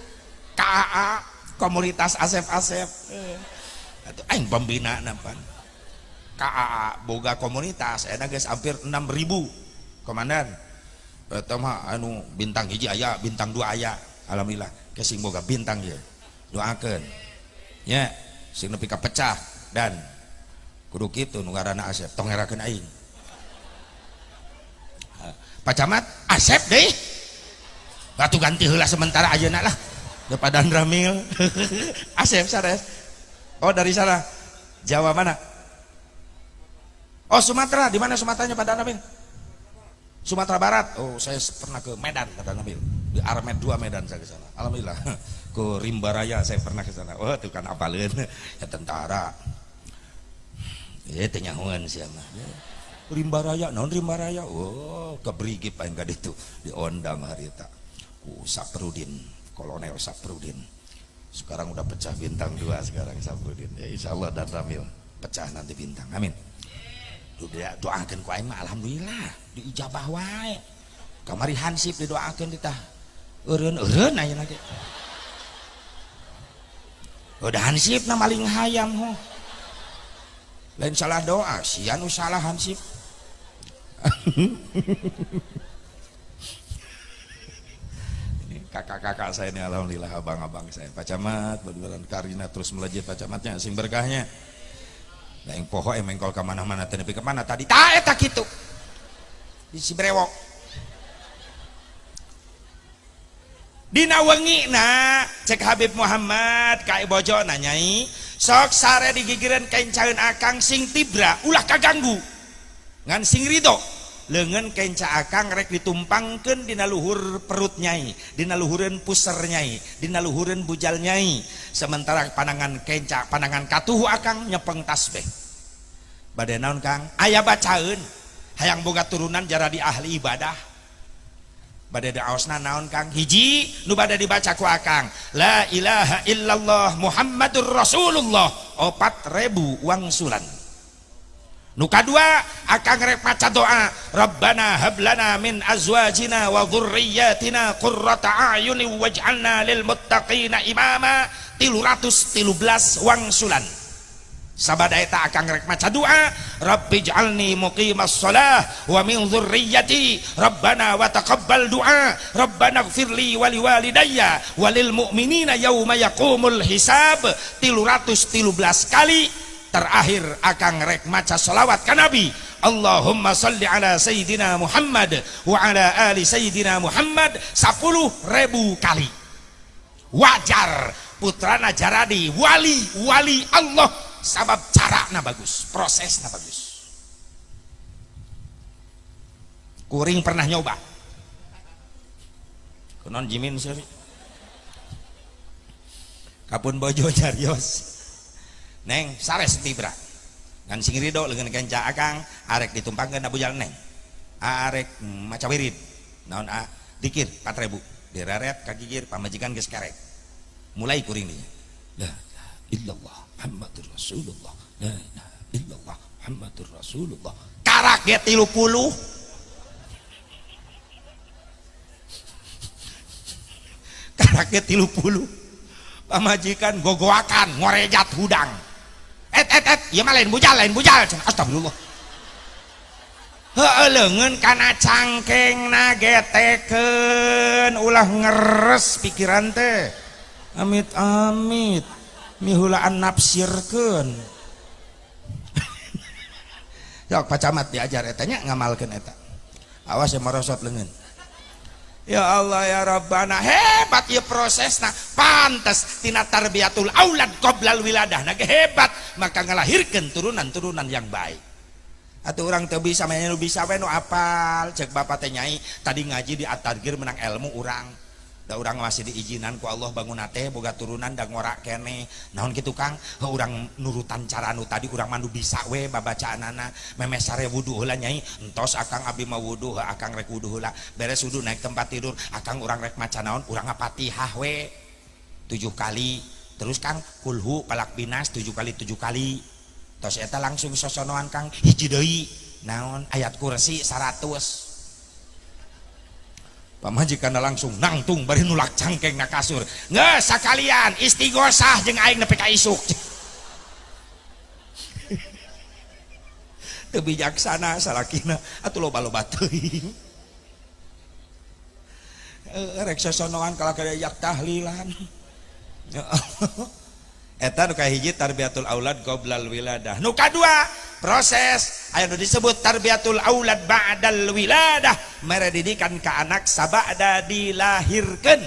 KAA komunitas Asep atuh aing pembina napan KAA boga komunitas eta geus hampir 6.000 komandan eta mah anu bintang hiji aya bintang 2 aya alhamdulillah kesing boga bintang ieu doakeun nya sing nepi ka pecah dan kudu kitu nu ngaranna Asep tong ngerakeun aing Pak Camat Asep deui batu ganti heula sementara ayeuna lah daripada Ramil Asep sares oh dari sana Jawa mana oh Sumatera di mana Sumateranya Pak Ramil Sumatera Barat oh saya pernah ke Medan Pak Ramil di Armet 2 Medan saya ke sana alhamdulillah ke Rimbaraya saya pernah ke sana oh itu kan apaleun ya tentara teh nyahoan sia mah Rimbaraya naon Rimbaraya oh ke Brigif aing ka ditu di ondam harita Saprudin Kolonel Saprudin sekarang udah pecah bintang 2 sekarang Saprudin ya insyaallah dan Ramil pecah nanti bintang amin doakeun ku aing mah alhamdulillah diijabah wae kamari hansip didoakeun ditah eureun ayeuna ge udah hansip na maling hayam ho lain salah doa sian nu salah hansip kakak-kakak saya ini alhamdulillah abang-abang saya Pak Camat mudah-mudahan Karina terus melejit Pak Camatnya sing berkahnya nah yang poho mengkol ke mana-mana tadi ke mana tadi tak kitu di si brewok dina wengina cek Habib Muhammad ka bojo nanyai sok sare digigireun kencaeun akang sing tibra ulah kaganggu ngan sing ridho leungeun kenca akang rek ditumpangkeun dina luhur perut nyai, dina luhureun puser nyai, dina luhureun bujal nyai, sementara panangan kenca panangan katuhu akang nyepeng tasbih. Bade naon Kang? Aya bacaeun hayang boga turunan jara di ahli ibadah. Bade daosna naon Kang? Hiji nu bade dibaca ku akang la ilaha illallah Muhammadur Rasulullah 4.000 wangsulan. Nu kadua akang rek maca doa Rabbana hablana min azwajina wa dzurriyyatina qurrata a'yuni waj'alna lil muttaqina imama 313 wangsulan. Sabada eta akang rek maca doa Rabbi ij'alni muqimas shalah wa min dzurriyyati Rabbana wa taqabbal du'a Rabbana ighfirli wa liwalidayya walil mu'minina yauma yaqumul hisab 313 kali. Terakhir akang rek maca salawat ka Nabi Allahumma salli ala Sayyidina Muhammad wa ala ali Sayyidina Muhammad 10.000 kali. Wajar putrana jaradi wali Allah sabab carana bagus, prosesna bagus. Kuring pernah nyoba kunon jimin sih kapun bojo jarios Neng sares tibra ngan sing ridho leungeun kenca akang arek ditumpangkeun abu jalan neng arek maca wirid naon dikir 4.000 diraret kagigir pamajikan geus karek mulai kuring dinya la ilaha illallah Muhammadur Rasulullah la ilaha illallah Muhammadur Rasulullah karak ge 30 karak ge 30 pamajikan gogoakan ngorejat hudang ieu mah lain bujal astagfirullah heueuh leungeun kana cangkengna getekeun ulah ngeres pikiran teh amit mihulaan nafsirkeun sok pacamat diajar eta nya ngamalkeun eta awas marosot leungeun. Ya Allah ya Rabbana hebat ya prosesna pantes tina tarbiyatul aulad qoblal wiladah nage hebat maka ngelahirkan turunan-turunan yang baik. Atuh urang teu bisa mah nu bisa we nu apal cek bapak teh nyai tadi ngaji di At-Targhir menang ilmu urang da urang masih diizinan ku Allah bangun teh boga turunan da ngora kene naon kitu Kang urang nurutan cara nu tadi urang mandu bisa we babacaanana memes sare wudu heula nyai entos akang abdi mah wudu akang rek wudu heula beres wudu naik tempat tidur akang urang rek maca naon urang Fatihah we 7 kali terus Kang kulhu palak binas 7 kali tos eta langsung sosonoan Kang hiji deui naon ayat kursi 100 pamajikanna langsung nangtung bari nulak cangkeng na kasur ngeus sakalian istighosah jeung aing nepi ka isuk teu bijaksana salakina atuh loba-loba teuing rek sosonoan kala kayak tahlilan eta nu kahiji tarbiyatul aulad qoblal wiladah. Nu kadua proses aya nu disebut tarbiyatul aulad ba'dal wiladah mere didikan ka anak sabada dilahirkeun.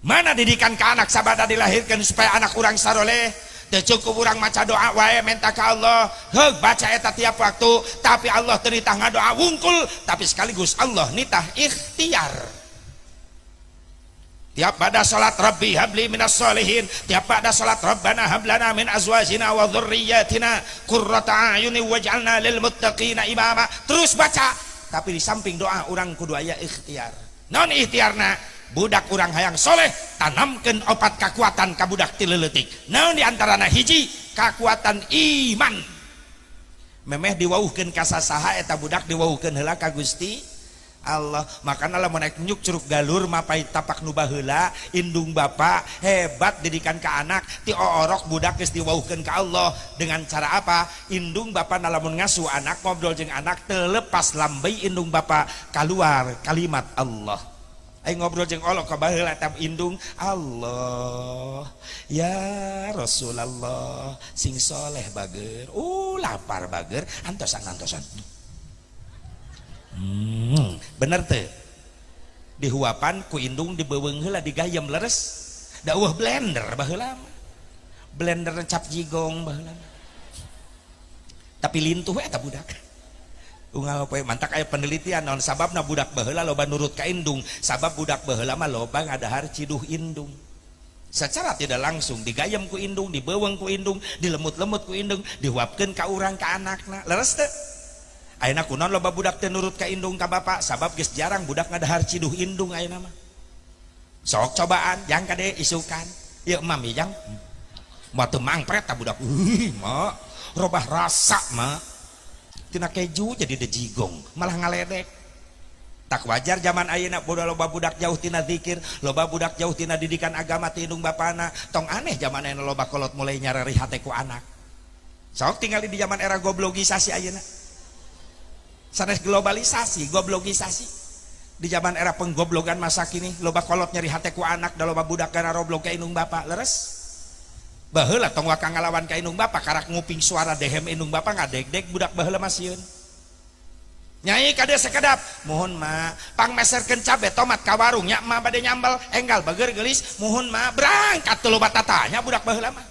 Mana didikan ka anak sabada dilahirkeun supaya anak urang saroleh teu cukup urang maca doa wae minta ka Allah heug baca eta tiap waktu tapi Allah teu nitah ngadoa wungkul tapi sekaligus Allah nitah ikhtiar. Tiap pada salat Rabbi habli minas solihin, tiap pada salat Rabbana hablana min azwajina wa dzurriyyatina qurrata a'yuni waj'alna lil muttaqina imama. Terus baca, tapi di samping doa urang kudu aya ikhtiar. Naon ikhtiarna? Budak urang hayang soleh tanamkeun 4 kekuatan ka budak ti leuletik. Naon di antarana hiji kekuatan iman. Memeh diwauhkeun ka sasaha eta budak diwauhkeun heula ka Gusti Allah. Makanya lamun naik nyuk curug galur mapai tapak nu baheula indung bapa hebat didikan ke anak ti orok budak geus diwauhkeun ka Allah dengan cara apa? Indung bapa lamun ngasuh anak ngobrol jeung anak teu lepas lambei indung bapa keluar kalimat Allah. Aing ngobrol jeung Allah ka baheula tam indung Allah ya Rasulullah sing soleh bager lapar bager antosan bener teh dihuapan ku indung dibeweung heula digayem leres da eueuh blender baheula blender cap jigong baheula tapi lintuh eta budak unggal poe mantak aya penelitian naon sababna budak baheula loba nurut ka indung sabab budak baheula mah loba ngadahar ciduh indung secara tidak langsung digayem ku indung dibeweung ku indung dilemut-lemut ku indung dihuapkeun ka urang ka anakna leres teu ayeuna kunaon loba budak teu nurut ka indung ka bapa sabab geus jarang budak ngadahar ciduh indung ayeuna mah sok cobaan jang kade isukan ieu mah jang mah teu mangpret ta budak mah robah rasa mah tina keju jadi dejigong malah ngaledek tak wajar zaman ayeuna loba budak jauh tina zikir loba budak jauh tina didikan agama ti indung bapana tong aneh zaman ayeuna loba kolot mulai nyarari hate ku anak sok tinggali di zaman era goblogisasi ayeuna sanes globalisasi goblogisasi di zaman era penggoblogan masa kini loba kolot nyari hate ku anak da loba budak gara roblog ka indung bapa leres baheula tong waka ngalawan ka indung bapa karak nguping suara dehem indung bapa ngadeg-deg budak baheula mah sieun nyai kade sekedap mohon ma pangmeserkeun cabe tomat ka warung nya mah bade nyambel enggal bager geulis mohon ma berangkat teu loba tatanya budak baheula mah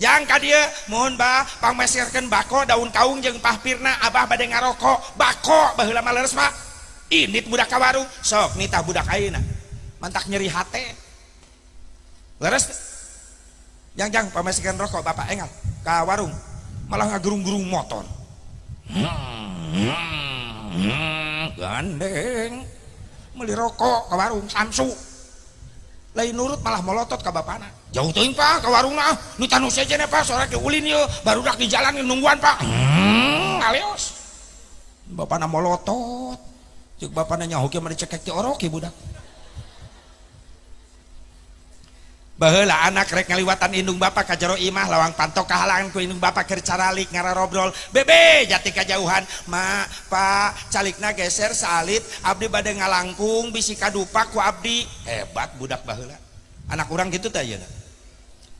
jang ka dieu mohon ba pangmeserkeun bako daun kaung jeung pahpirna abah bade ngarokok bako baheula mah leres mah indit budak ka warung sok nitah budak ayeuna mantak nyeri hate leres jang pamesikan rokok bapak engal ka warung malah ngagerung-gerung motor gandeng meuli rokok ka warung samsu lain nurut malah melotot ka bapana jauh teuing pak ka warungna nu tanu sejenna pak sore ke ulin ieu barudak di jalan nungguan pak alios bapana melotot ceuk bapana nyaho kieu mah dicekek ti orok ieu budak baheula anak rek ngaliwatan indung bapa ka jero imah lawang pantok kahalangan ku indung bapa keur caralik ngararobrol bebe jati kajauhan ma pak calikna geser salit abdi bade ngalangkung bisi kadupak ku abdi hebat budak baheula anak urang kitu teh ayeuna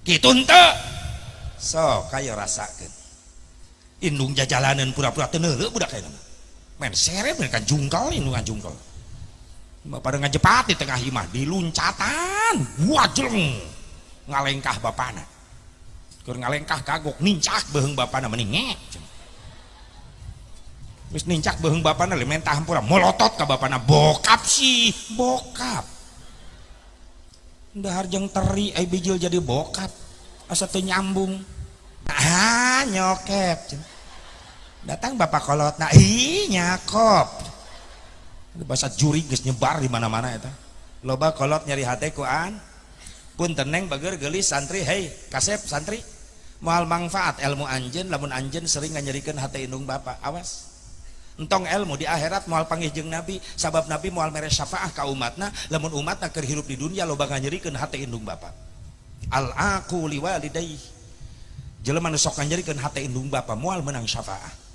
kitu henteu sok kayo rasakeun indung jajalaneun pura-pura teu neuleuh budak ayeuna men seret men kan jungkel indungan jungkel pada ngajepat di tengah imah diluncatan wajleng ngalengkah bapana keur ngalengkah kagok nincak beheung bapana mending ngek wis nincak beheung bapana le mentah hampura molotot ka bapana bokap sih bokap dahar jeung teri ai bijil jadi bokap asa teu nyambung ah nyokep datang bapak kolotna ih nyakop bahasa juri geus nyebar di mana-mana eta loba kolot nyari hate ku an pun teneng bager geulis santri hei kasep santri moal manfaat ilmu anjeun lamun anjeun sering nganyerikeun hate indung bapa awas entong ilmu di akhirat moal panggih jeung nabi sabab nabi moal mere syafaah ka umatna lamun umatna keur hirup di dunia loba nganyerikeun hate indung bapa al aqu liwalidayhi jelema nu sok nganyerikeun hate indung bapa moal menang syafaah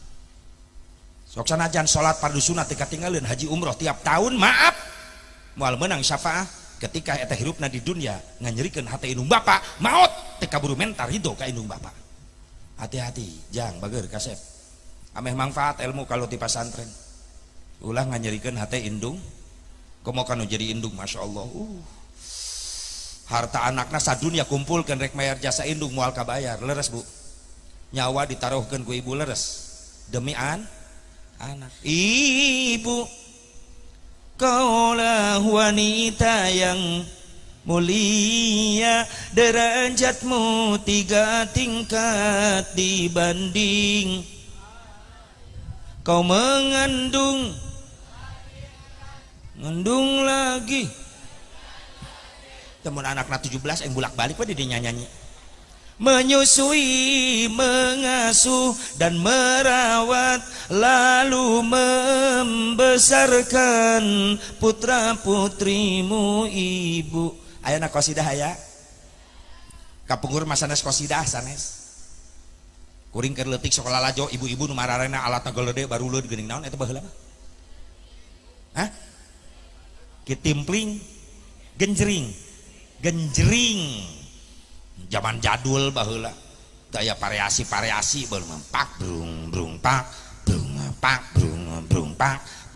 sok sanajan salat fardu sunat teu katinggalieun haji umroh tiap tahun maaf moal menang syafaah ketika eta hirupna di dunia nganyerikeun hate indung bapa maot teu kaburu mentar ridho ka indung bapa hati-hati jang bager kasep ameh manfaat ilmu kalau ti pasantren ulah nganyerikeun hate indung komo kanu jadi indung masyaallah harta anakna sadunya kumpulkeun rek mayar jasa indung moal kabayar leres bu nyawa ditaruhkeun ku ibu leres demi anak ibu kaulah wanita yang mulia derajatmu 3 tingkat dibanding kau mengandung lagi temen anakna 17 yang bulak balik pada dia nyanyi menyusui, mengasuh dan merawat lalu membesarkan putra putrimu ibu ayana qasidah aya kapungur masanes qasidah sanes kuring keur leutik sekolah lajo ibu-ibu nu mararena alatna golede baruleud geuning naon eta baheula mah hah kitimpling genjring zaman jadul baheula teu aya variasi-variasi baru pak brung pak brung pak brung pak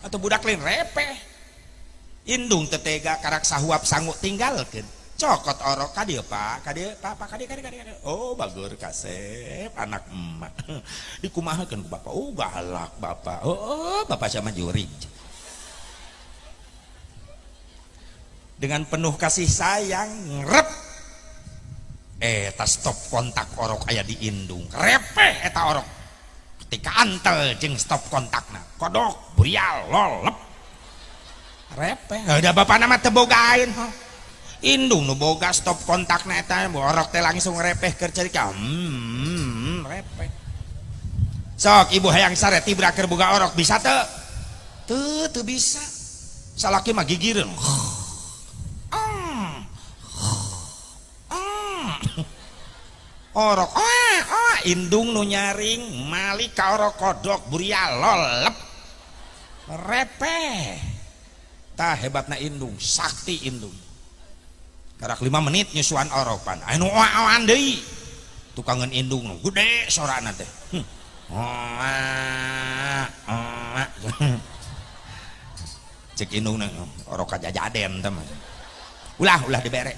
atau budak lain repeh indung tetega karak sahuap sanggup tinggalkan cokot orok kadia pak kadia oh bagur kasep anak emak dikumahakan ke bapak oh galak bapak oh bapak sama juri dengan penuh kasih sayang ngerep tas stop kontak orok aya di indung repeh eta orok ketika antel jeung stop kontakna kodok burial lolep repeh ada bapak nama tebogain indung nu boga stop kontakna eta orok teh langsung repeh keur carika repeh sok ibu hayang sare tibra keur boga orok bisa teu bisa salaki mah gigireun orok indung nu nyaring mali ka orok kodok burial lolep repeh tah hebatna indung sakti indung karak 5 menit nyusuan oropan anu oan deui tukangan indung nu gede sorana teh cek indung orok kajajaden teh ulah dibere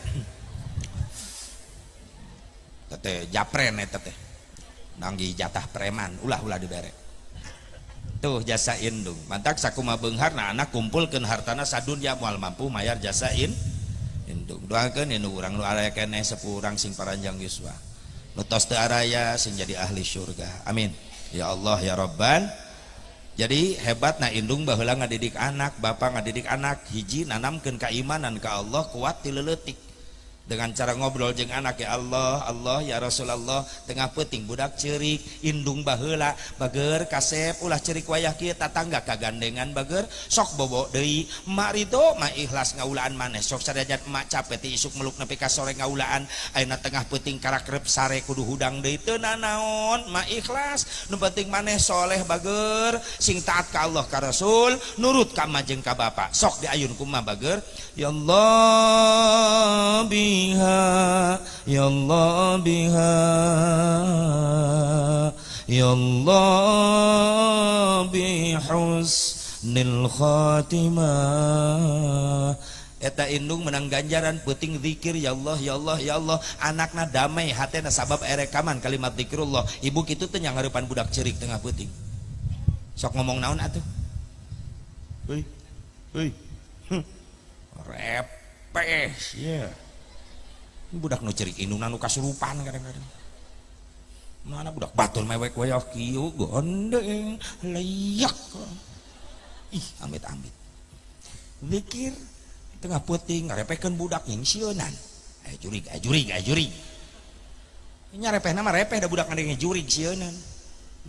teh japren eta teh nanggi jatah preman ulah dibere tuh jasa indung mantak sakumaha beungharna anak kumpulkeun hartana sadunya moal mampu mayar jasa indung doakeun nu urang nu araya keneh sepuh urang sing paranjang yuswa nu tos teu araya sing jadi ahli surga amin ya Allah ya Rabban. Jadi hebatna indung baheula ngadidik anak bapak ngadidik anak hiji nanamkeun keimanan ka Allah kuat ti leuletik dengan cara ngobrol jeung anak ya Allah ya Rasulullah tengah peuting budak ceurik indung baheula bager kasep ulah ceurik wayah kieu tatangga kagandengan bager sok bobo deui emak ridho mah ikhlas ngaulaan maneh sok sadayat emak capek ti isuk meluk nepi ka sore ngaulaan ayeuna tengah peuting karak rep sare kudu hudang deui teu nanaon mah ikhlas nu penting maneh soleh bager sing taat ka Allah ka Rasul nurut ka emak jeung ka bapak sok diayun kumaha bager ya Allah ya Allah biha ya Allah bihusnil khatimah eta indung menang ganjaran peuting zikir ya Allah ya Allah ya Allah anakna damai hatena sabab erekaman kalimat zikrullah ibu kitu teh nya ngarupan budak ceurik tengah peuting sok ngomong naon atuh heuy repeh ya budak nu cerik indungna nu kasurupan kadang-kadang mana budak batul mewek wayah kieu gondeng leyak ih amit-amit zikir tengah peuting ngarepekeun budak yang sieunan jurig nyarepehna mah repeh da budak ngadenge jurig sieunan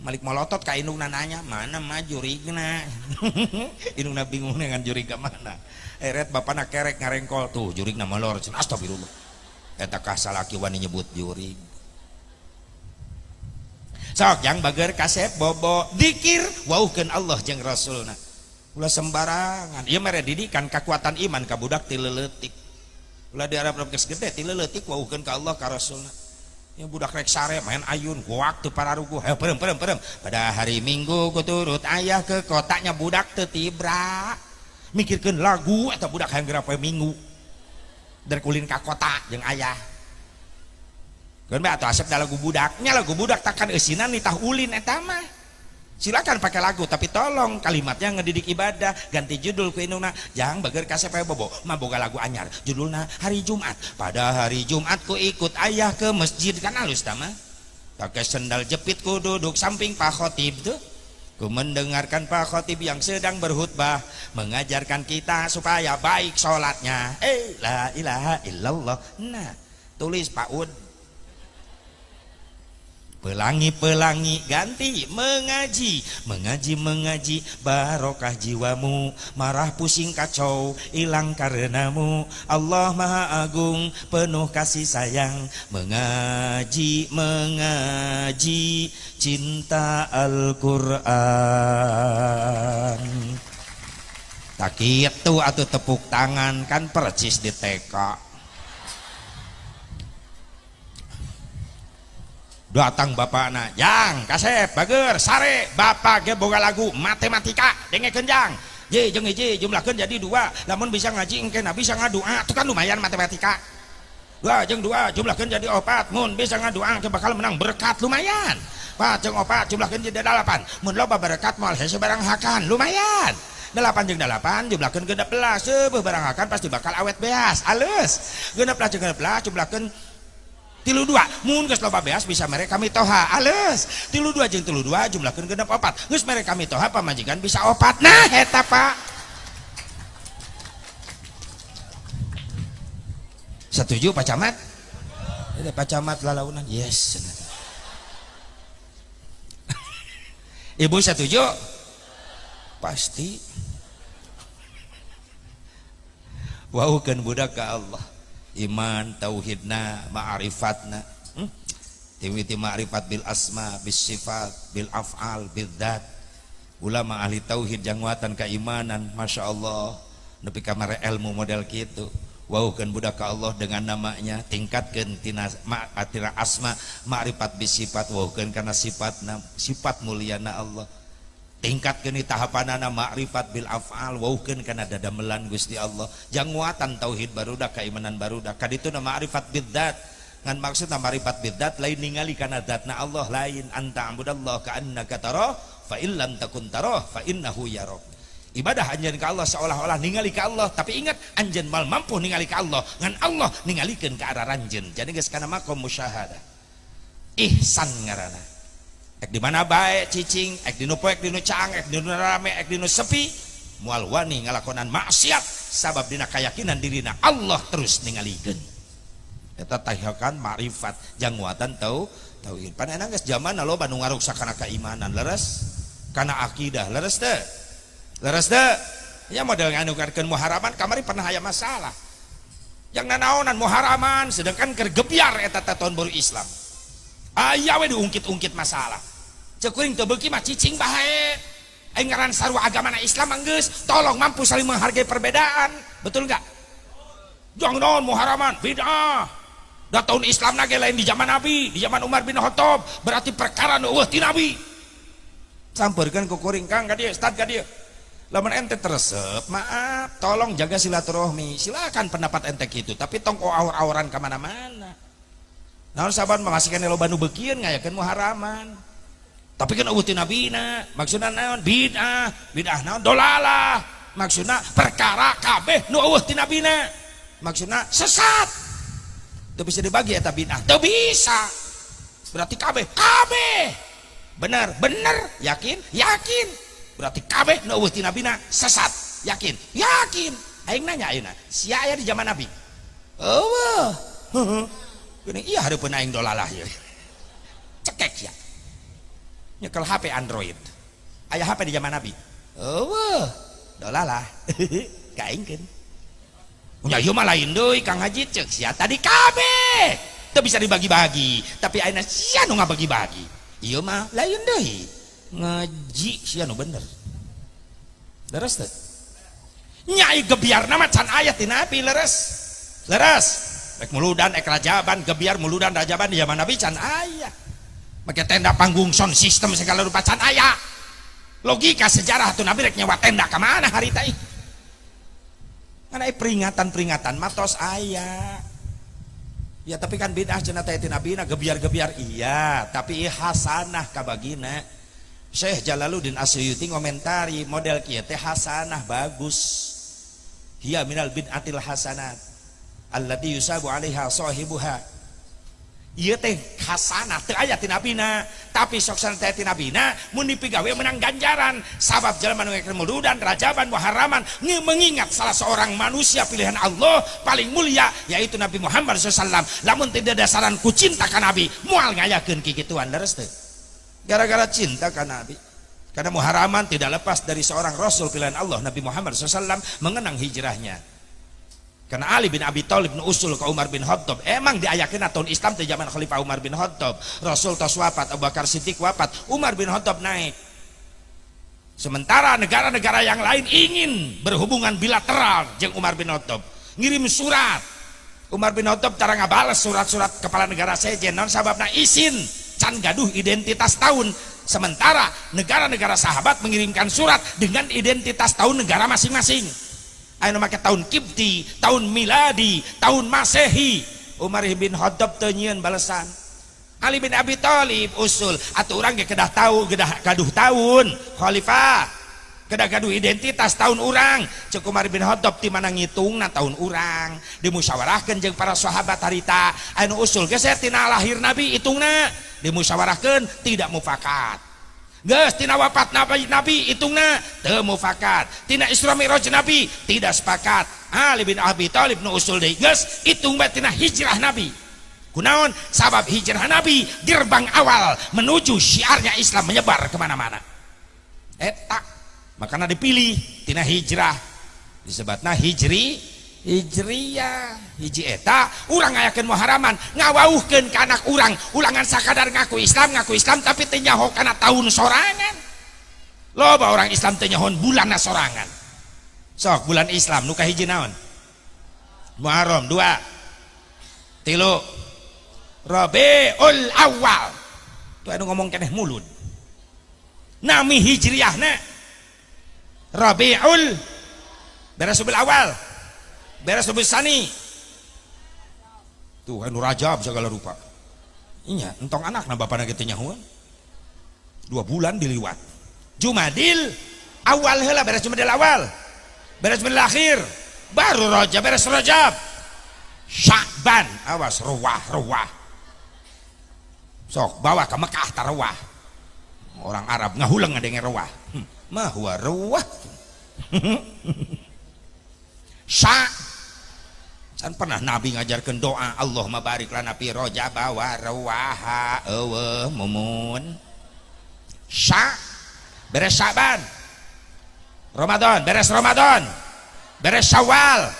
malik molotot ka indungna nanya mana mah jurigna indungna bingung dengan jurig ka mana eret bapana kerek ngarengkol tuh jurigna molor astagfirullah eta kasalaki wani nyebut jurig sok yang bager kasep bobo dikir wauhkeun Allah jeung Rasulna ulah sembarangan ieu mere didikan kekuatan iman ka budak ti leuletik ulah diarep geus gede ti leuletik wauhkeun ka Allah ka Rasulna ya budak rek sare main ayun waktu pararugu hayo perem pada hari Minggu kuturut ayah ke kotanya budak teu tibra mikirkeun lagu eta budak hayang geura poe Minggu dari kulin ka kota jeung ayah kan be atuh asep da lagu budaknya lagu budak takkan eusinan nitah ulin eta mah silakan pakai lagu tapi tolong kalimatnya ngedidik ibadah ganti judul ku indungna jang bager kasep bobo mah boga lagu anyar judulna hari Jumat pada hari Jumat ku ikut ayah ke masjid kan halus tah mah pakai sendal jepit ku duduk samping Pak Khotib tuh ku mendengarkan Pak Khotib yang sedang berkhutbah mengajarkan kita supaya baik sholatnya la ilaha illallah nah tulis Pak Ud pelangi ganti mengaji barokah jiwamu marah pusing kacau hilang karenamu Allah Maha Agung penuh kasih sayang mengaji cinta Al-Quran tak kitu atuh tepuk tangan kan percis di TK datang bapakna jang kasep bager sare bapak ge boga lagu matematika dengekeun jang jeung hiji jumlahkeun jadi 2, lamun bisa ngaji engke bisa ngadua, itu kan lumayan matematika. 2 jeung 2 jumlahkeun jadi 4, mun bisa ngadua engke bakal menang berkat lumayan. 4 jeung 4 jumlahkeun jadi 8, mun loba berkat moal hese barang hakan lumayan. 8 jeung 8 jumlahkeun 16, seubeuh barang hakan pasti bakal awet beas, alus. 16 jeung 16 jumlahkeun 32, mun geus loba beas bisa mere kami toha, alus. 32 jeung 32 jumlahkeun 4, geus mere kami toha pamajikan bisa 4. Nah eta Pak. Setuju Pak Camat? Ini Pak Camat lalaunan. Yes. Ibu setuju? Pasti. Waukeun budak ka Allah. Iman, tauhidna, ma'rifatna. Tiwiti ma'rifat bil asma, bis sifat, bil af'al, bil dzat. Ulama ahli tauhid jangwatan keimanan, masya Allah. Nepi kamare ilmu model kitu. Waukeun budak ka Allah dengan namanya, tingkatkeun tina asma, ma'rifat bis sifat, waukeun kana sifatna, sifat muliana Allah. Tingkatkeun tahapanana ma'rifat bil af'al, waukeun kana dadamelan Gusti Allah. Jangwatan tauhid barudak, keimanan barudak. Kadituna ma'rifat bidzat. Ngan maksudna ma'rifat bidzat lain ningali kana zatna Allah, lain anta abudallah ka annaka tarah fa in lam takun tarah fa innahu yarak. Ibadah anjeun ka Allah seolah-olah ningali ka Allah, tapi ingat anjeun mal mampu ningali ka Allah, ngan Allah ningalikeun ka arah ranjeun. Jadi geus kana maqam musyahadah. Ihsan ngaranna. Ek di mana bae cicing, ek di nu poek, di nu caang, ek di nu rame, ek di nu sepi, moal wani ngalakonan maksiat sabab dina kayakinan dirina Allah terus ningalikeun. Eta tahiakan ma'rifat jangwatan tauhid. Panena geus zamanna loba nu ngaruksak kana keimanan, leres kana akidah, leres teu? Leres teu? Ya model nganukarkeun muharaman kamari pernah aya masalah. Yang nanaonan muharaman sedangkan keur gebyar eta tahun baru Islam. Aya we diungkit-ungkit masalah. Cek kuring teu beuki mah cicing bae. Aing ngaran sarua agamana Islam geus, tolong mampu saling menghargai perbedaan. Betul enggak? Jangan naon muharaman bid'ah. Da tahun Islam nage lain di zaman Nabi, di zaman Umar bin Khattab, berarti perkara nu eueuh ti Nabi. Sampeurkeun ku kuring Kang ka dieu, Ustaz ka dieu. Lamun ente teresep, maaf, tolong jaga silaturahmi. Silakan pendapat ente kitu, tapi tong awur-awuran ka mana-mana. Naon saban mengasihkan loba nu beukieun ngayakeun muharaman. Tapi kan eueuh ti nabina, maksudna naon? Bid'ah, bid'ah naon? Dolalah. Maksudna perkara kabeh nu eueuh ti nabina. Maksudna sesat. Teu bisa dibagi eta bid'ah, teu bisa. Berarti kabeh, bener, yakin, berarti kabeh nu eueuh ti nabina sesat, yakin. Aing nanya ayeuna, sia aya di zaman Nabi? Eueuh. Geuning iya hareupeun aing dolalah ieu. Cekek ya. Nyekel HP Android. Aya HP di zaman Nabi? Eueuh, dolalah. Kaingkeun. Nya ieu mah lain deui Kang Haji ceuk sia tadi kabeh teu bisa dibagi-bagi, tapi ayeuna sia nu ngabagi-bagi. Ieu mah lain deui. Ngaji sia nu bener. Leres teh? Nyai gebiarna mah can aya ti Nabi, leres. Ek muludan ek rajaban, gebiar muludan rajaban di zaman Nabi can aya. Make tenda panggung sound system segala rupa can aya. Logika sejarah tu Nabi rek nyewa tenda ka mana hari teh? Karena peringatan matos aya. Ya tapi kan bid'ah cenah teh ti Nabi na gebiar-gebiar iya, tapi hasanah kabagina. Syekh Jalaluddin Asyuyuti ngomentari model kieu teh hasanah bagus. Hiya minal bid'atil hasanat allati yusabu 'alaiha shahibuha. Ieu teh hasanah teu aya ti nabina, tapi sok sana teh ti nabina mun dipigawe menang ganjaran. Sabab jelema nu ngeukeun muludan, rajaban, muharaman mengingat salah seorang manusia pilihan Allah paling mulia yaitu Nabi Muhammad SAW. Lamun tidak dasaran ku cinta ka Nabi, moal ngayakeun kikituan, leres teu? Gara-gara cinta ka Nabi. Karena muharaman tidak lepas dari seorang Rasul pilihan Allah Nabi Muhammad SAW mengenang hijrahnya. Karena Ali bin Abi Thalib nu usul ke Umar bin Khattab, emang diayakeun tahun Islam di zaman Khalifah Umar bin Khattab. Rasul tos wafat, Abu Bakar Siddiq wafat, Umar bin Khattab naik. Sementara negara-negara yang lain ingin berhubungan bilateral jeung Umar bin Khattab, ngirim surat. Umar bin Khattab cara ngabales surat-surat kepala negara sejen, naon sababna isin can gaduh identitas tahun Sementara negara-negara sahabat mengirimkan surat dengan identitas tahun negara masing-masing. Ayo make tahun Kipti, tahun Miladi, tahun Masehi. Umar bin Khattab teu nyieun balesan. Ali bin Abi Thalib usul atuh urang ge kedah tahu kedah gaduh tahun khalifah. Kedah gaduh identitas tahun urang. Cek Umar bin Khattab ti mana ngitungna tahun urang. Dimusyawarahkeun jeung para sahabat harita. Anu usul geus tina lahir Nabi hitungna. Dimusyawarahkeun tidak mufakat. Geus tina wafat Nabi hitungna teu mufakat. Tina Isra Mi'raj Nabi tidak sepakat. Ali bin Abi Thalib nu usul deui geus hitung bae tina hijrah Nabi. Kunaon? Sabab hijrah Nabi gerbang awal menuju syiarnya Islam menyebar kemana-mana. Eta makanya dipilih tina hijrah disebutna hijriyah hiji eta urang ngayakeun muharaman ngawauhkeun ka anak urang ulangan sakadar ngaku Islam tapi teu nyaho kana tahun sorangan. Loba orang Islam teu nyahon bulanna sorangan. Sok bulan Islam nu kahiji naon? Muharram. 2 3 Rabiul Awal. Tuh anu ngomong keneh mulut. Nami hijriyahna Rabiul beres Rabiul Awal beres Rabiul Tsani. Tuh anu Rajab segala rupa. Inya entong anakna bapana ge teu nyahoan. 2 bulan diliwat. Jumadil Awal heula beres Jumadil Awal. Beres Jumadil Akhir baru Rajab beres Rajab. Sya'ban awas ruwah. Sok bawa ke Mekah tarawah. Orang Arab ngahulang ngadenge ruwah. Mah huwa ruwah. Can pernah Nabi ngajarkan doa Allahumma barik lana fi Rajab wa ruwaha eueuh mumun. Beres Sya'ban. Ramadan beres Ramadan. Beres Syawal.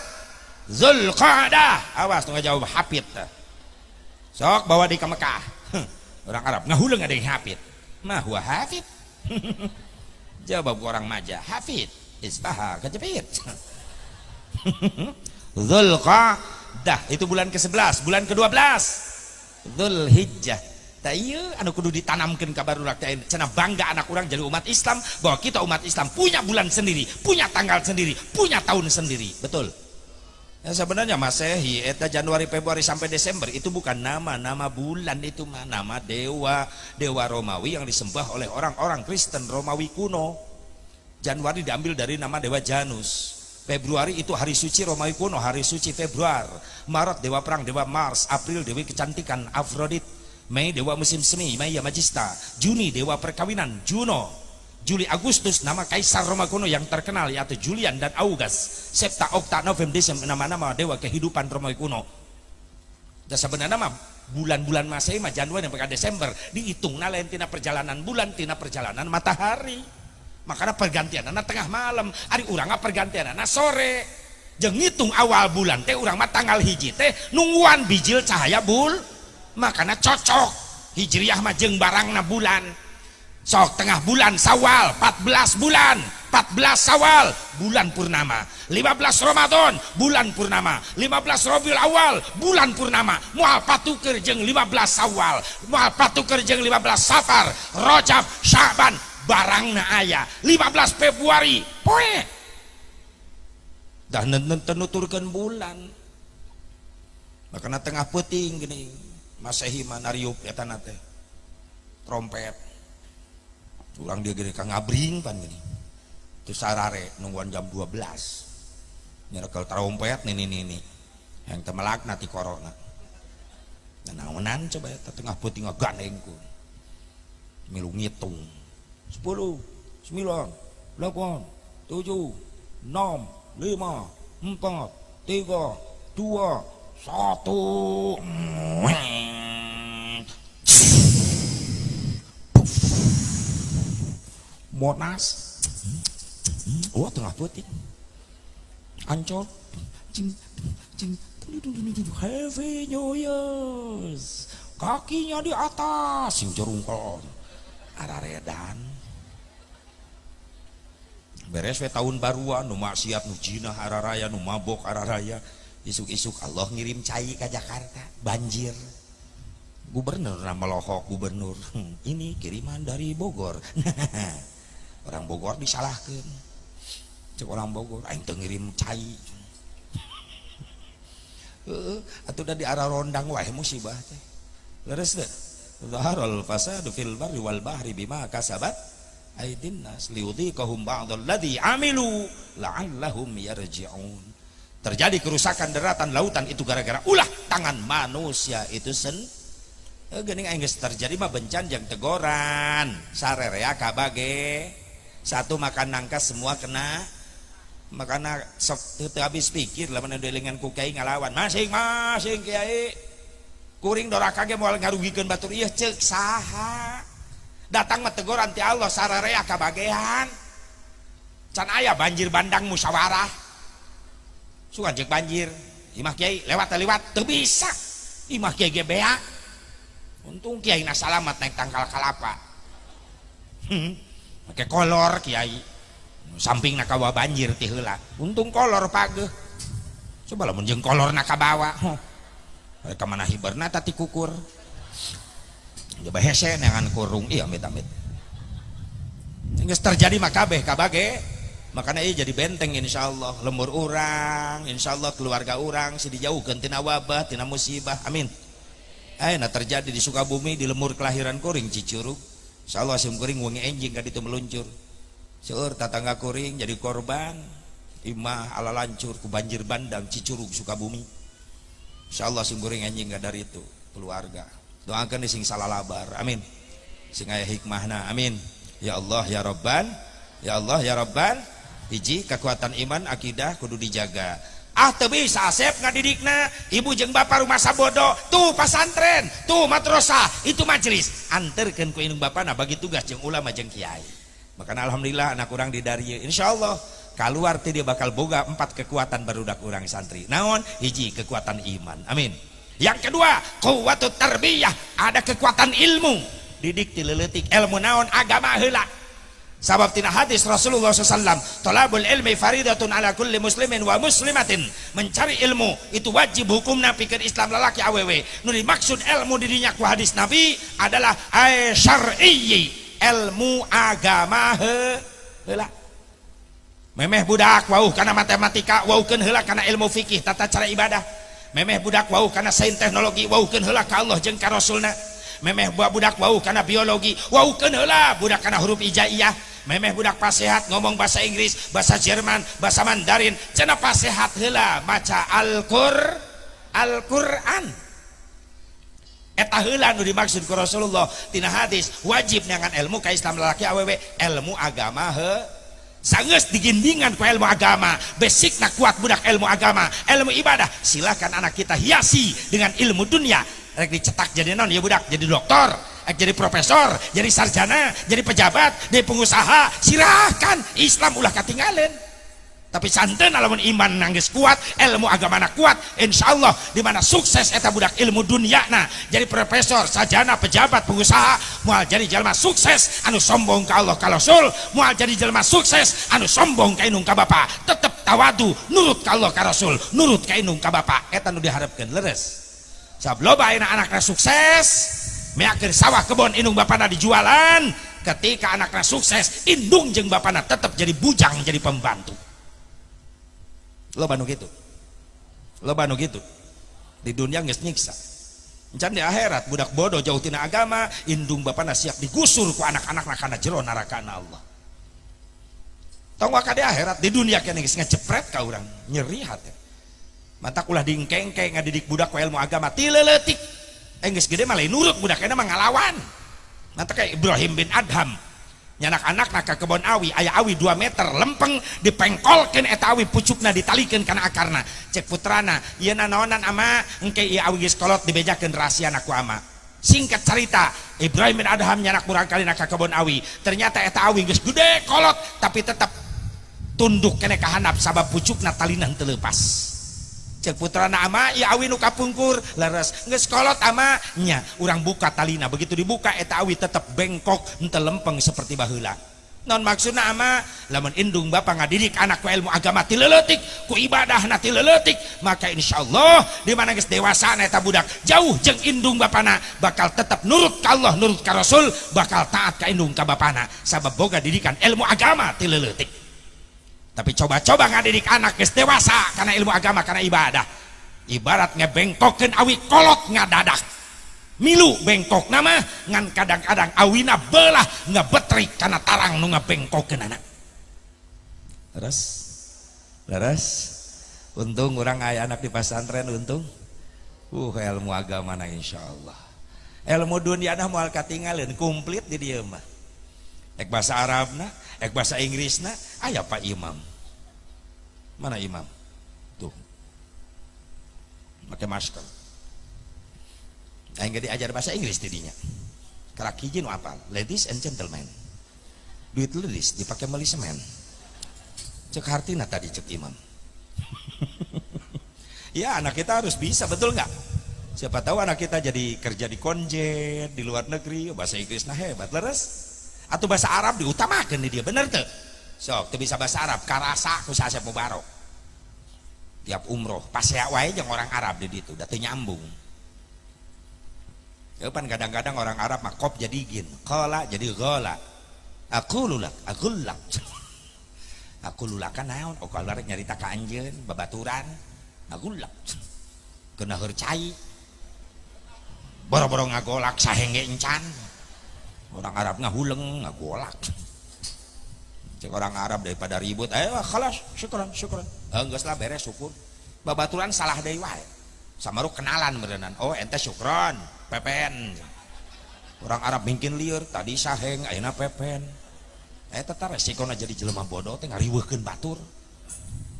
Zulqa'dah awas tunggu jawab hafid. Sok bawa di ke Mekah. Orang Arab ngahulang ngadenge hafid. Mah huwa hafid. Jawab orang Majah hafid isbaha kejepit. Zulqa'dah itu bulan ke-11, bulan ke-12 Zulhijjah. Tah ieu anu kudu ditanamkeun ka barudak teh cenah bangga anak urang jadi umat Islam bahwa kita umat Islam punya bulan sendiri, punya tanggal sendiri, punya tahun sendiri. Betul. Ya sebenarnya Masehi eta Januari Februari sampai Desember itu bukan nama bulan, itu mah nama dewa Romawi yang disembah oleh orang-orang Kristen Romawi kuno. Januari diambil dari nama dewa Janus. Februari itu hari suci Romawi kuno, hari suci Februari. Maret dewa perang dewa Mars, April dewi kecantikan Afrodit, Mei dewa musim semi Maya Magista, Juni dewa perkawinan Juno, Juli Agustus nama kaisar Roma kuno yang terkenal yaitu Julian dan Augus, Septa Okta November Desember nama-nama dewa kehidupan Romawi kuno. Dan sebenarnya nama bulan-bulan Masehi mah Januari sampai Desember dihitung lain tina perjalanan bulan, tina perjalanan matahari. Makanya pergantian anak tengah malam, hari urang pergantian anak sore. Jeung ngitung awal bulan teh urang mah tanggal hiji teh nungguan bijil cahaya makanya cocok hijriyah mah jeung barangna bulan. Sok tengah bulan Sawal 14 bulan 14 Sawal bulan purnama, 15 Ramadan bulan purnama, 15 Rabiul Awal bulan purnama, moal patuker jeung 15 Sawal, moal patuker jeung 15 Safar, Rajab, Sya'ban barangna aya 15 Februari poe dah nuturkeun bulan. Makana tengah peuting gini Masehi mah nariup eta na teh trompet. Urang dia gini kang ngabring pan gini. Terus sarare nungguan jam 12. Nyerekel trompet nini. Yang temelakna ti korona. Nah naonan coba eta tengah peuting ngagandengkeun. Milu ngitung. 10, 9, 8, 7, 6, 5, 4, 3, 2, 1. Monas. Oh tengah putih. Ancol. Happy New Year. Kakinya di atas, sing jerungkol. Araredan. Beres we tahun baruan nu maksiat nu jinah araraya nu mabok araraya isuk-isuk Allah ngirim cai ke Jakarta banjir gubernur nama lohok gubernur. Ini kiriman dari Bogor. Orang Bogor disalahkan. Cek orang Bogor aing teu ngirim cai. Atuh da di arah rondang wae musibah teh. Leres teh. Zaharul fasadu fil barri wal bahri bima kasabat aydin nas liyudhiqahum ba'dal ladzi amilu la'allahum yarji'un. Terjadi kerusakan daratan lautan itu gara-gara ulah tangan manusia itu geuning aing geus terjadi mah bencan jeung tegoran sarerea kabage satu makan nangka semua kena makana sok teu habis pikir lamun delengan ku kiai ngalawan masing-masing kiai kuring doraka ge moal ngarugikeun batur ieu ceuk saha datang mah teguran ti Allah sarerea kabagean can aya banjir bandang musyawarah suka jek banjir imah kiai lewat teu bisa imah kiai ge bea untung kiai na salamat naik tangkal kalapa make kolor kiai samping na kawa banjir ti heula untung kolor pageuh coba lamun jeung kolor na kabawa mereka mana hiberna tati kukur coba hese neangan kurung iya amit-amit geus terjadi mah kabeh kabage makanya ia jadi benteng insyaallah lembur urang insyaallah keluarga urang si dijauhkeun tina wabah tina musibah amin. Ayeuna terjadi di Sukabumi di lemur kelahiran kuring Cicurug insyaallah sim kuring wengi enjing ka ditu meluncur seueur tatangga kuring jadi korban imah ala lancur ku banjir bandang Cicurug Sukabumi insyaallah sim kuring enjing ka dari itu keluarga doakeun sing salalabar amin sing aya hikmahna amin ya Allah ya Rabban ya Allah ya Rabban. Hiji kekuatan iman akidah kudu dijaga teu bisa asep ngadidikna ibu jeung bapak rumah sabodo tuh pasantren tuh madrasah itu majelis anterkeun ku indung bapana bagi tugas jeung ulama jeung kiai makana alhamdulillah anak urang di dari insyaallah kaluar teh dia bakal boga 4 kekuatan barudak urang santri naon hiji kekuatan iman amin yang kedua quwwatut tarbiyah ada kekuatan ilmu didik ti leuletik ilmu naon agama heula sabab tina hadis Rasulullah SAW thalabul ilmi faridatun ala kulli muslimin wa muslimatin mencari ilmu itu wajib hukumna pikeun Islam lalaki awewe nu dimaksud ilmu dirinya ku hadis Nabi adalah syar'iyyi ilmu agama heula memeh budak wauh kana matematika wauhkeun heula kana ilmu fikih tata cara ibadah memeh budak wauh kana sains teknologi wauhkeun heula ka Allah jeung ka Rasulna memeh budak wauh kana biologi wauhkeun heula budak kana huruf hijaiyah memeh budak pasehat ngomong bahasa Inggris bahasa Jerman bahasa Mandarin cenah pasehat heula maca Al-Qur'an eta heula nu dimaksud ku Rasulullah tina hadis wajib neangan ilmu ka Islam lalaki awewe ilmu agama sangeus digindingan ku ilmu agama basicna kuat budak ilmu agama ilmu ibadah silakan anak kita hiasi dengan ilmu dunia rek dicetak jadi non ya budak jadi dokter jadi profesor jadi sarjana jadi pejabat jadi pengusaha silahkan Islam ulah katinggalan tapi santen lamun iman nangis kuat ilmu agama na kuat insyaallah di mana sukses eta budak ilmu dunia na jadi profesor sarjana pejabat pengusaha moal jadi jalma sukses anu sombong ka Allah ka Rasul moal jadi jalma sukses anu sombong ka indung ka bapa tetep tawadu nurut ka Allah ka Rasul nurut ka indung ka bapa eta nu diharapkeun leres sabab loba anak-anakna sukses meakeun sawah kebon indung bapana dijualan ketika anakna sukses indung jeung bapana tetap jadi bujang jadi pembantu loba nu kitu di dunia geus nyiksa encan di akhirat budak bodoh jauh tina agama indung bapana siap digusur ku anak-anakna kana jero narakana Allah tong waka di akhirat di dunia kene geus ngejepret ka urang nyeri hati mantak ulah dingkengke ngadidik budak ku ilmu agama ti leuletik geus gede mah lain nurut budak kana mah ngalawan mantak kayak Ibrahim bin Adham nyanak-anak ka kebon awi aya awi 2 meter lempeng dipengkolkeun eta awi pucukna ditalikeun kana akarna cek putrana ieu naonan ama engke ieu awi geus kolot dibejakeun rahasiana ku ama singkat cerita Ibrahim bin Adham nyanak murang kalina ka kebon awi ternyata eta awi geus gede kolot tapi tetap tunduk kene ka handap sabab pucukna talina henteu leupas cek putrana ama ya awi nu kapungkur leres geus kolot ama nya urang buka talina begitu dibuka eta awi tetep bengkok henteu lempeng seperti baheula non maksudna ama lamun indung bapak ngadidik anak ku ilmu agama ti leuletik ku ibadahna ti leuletik maka insyaallah di mana geus dewasa eta budak jauh jeung indung bapana bakal tetap nurut ka Allah nurut ka Rasul bakal taat ka indung ka bapana sabab boga didikan ilmu agama ti leuletik. Tapi coba-coba ngadidik anak geus dewasa karena ilmu agama karena ibadah ibarat ngebengkokeun awi kolot ngadadak milu bengkok nama ngan kadang-kadang awina belah ngebetrik karena tarang nu ngebengkokeun anak. Leres untung orang aya anak di pesantren untung ilmu agama na insyaallah ilmu dunia na moal katinggalin komplit di dieu mah ek bahasa Arabna ek bahasa Inggrisna aya Pak Imam mana imam tuh pakai masker aing diajar bahasa Inggris tidinya karak hiji nu apal ladies and gentlemen duit ladies dipakai meuli semen cek hartina tadi cek imam. Ya anak kita harus bisa betul nggak siapa tahu anak kita jadi kerja di konjen di luar negeri bahasa Inggris nah hebat leres atau bahasa Arab diutamakan di dia bener tuh sok tuh bisa bahasa Arab karasa ku Asep Mubarok tiap umroh pas ya wae jeung orang Arab di ditu da teu nyambung. Ya pan kadang-kadang orang Arab mah kop jadi gin, qala jadi ghala. Aku lulak kan naon? Oh kalau rek nyarita ka anjeun babaturan, ngagulak. Keuna heur cai. Boro-boro ngagolak sahenge encan. Orang Arab ngahuleng ngagolak. Cek orang Arab daripada ribut, ayo khalas, syukran. Geus lah beres syukur. Babaturan salah deui wae. Samaruk kenalan berenang. Oh ente syukron. Pepen orang Arab mungkin liur tadi saheng ayeuna pepen eta resiko jadi jelema bodoh teh ngariweuhkeun batur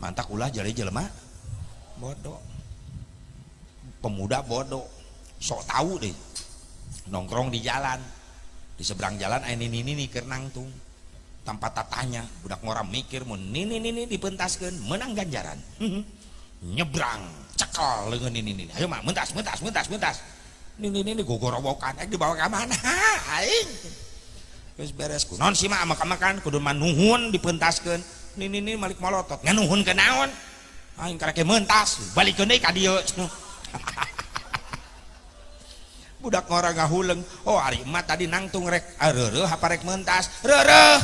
mantak ulah jadi jelema bodoh pemuda bodoh sok tahu deh nongkrong di jalan di seberang jalan aya nini keur nangtung tanpa tatanya budak ngoram mikir mun nini dipentaskeun menang ganjaran nyebrang cekel leungeun nini ayo mah mentas ini gogorowokan dibawa ke mana aing geus beres ku naon si mah makan kudu manuhun dipentaskeun ini malik molotot nganuhun ke naon aing karek mentas balikeun deui ka dieu budak ngora ngahuleng oh ari emak tadi nangtung rek reureuh apa rek mentas reureuh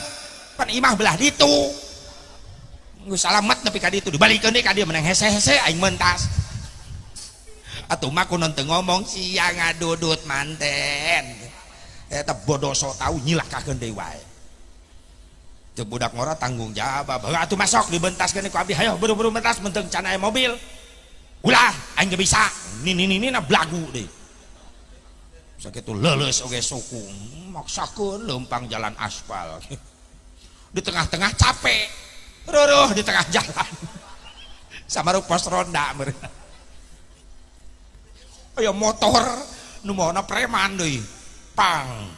pan imah belah ditu geus salamet nepi ka ditu dibalikeun deui ka dieu menang hese-hese aing mentas atuh mah kunon teu ngomong sia ngadudut manten eta bodoh sok tahu nyilakakeun deui wae teu budak ngora tanggung jawab atuh masok dibentaskeun ku abdi hayo buru-buru bentas menteng can aya mobil ulah aing geus bisa nini na blagu deui sakitu leuleus oge suku maksakeun leumpang jalan aspal di tengah-tengah capek reueuh di tengah jalan samaruk pos ronda meureun aya motor nu maona preman deui pang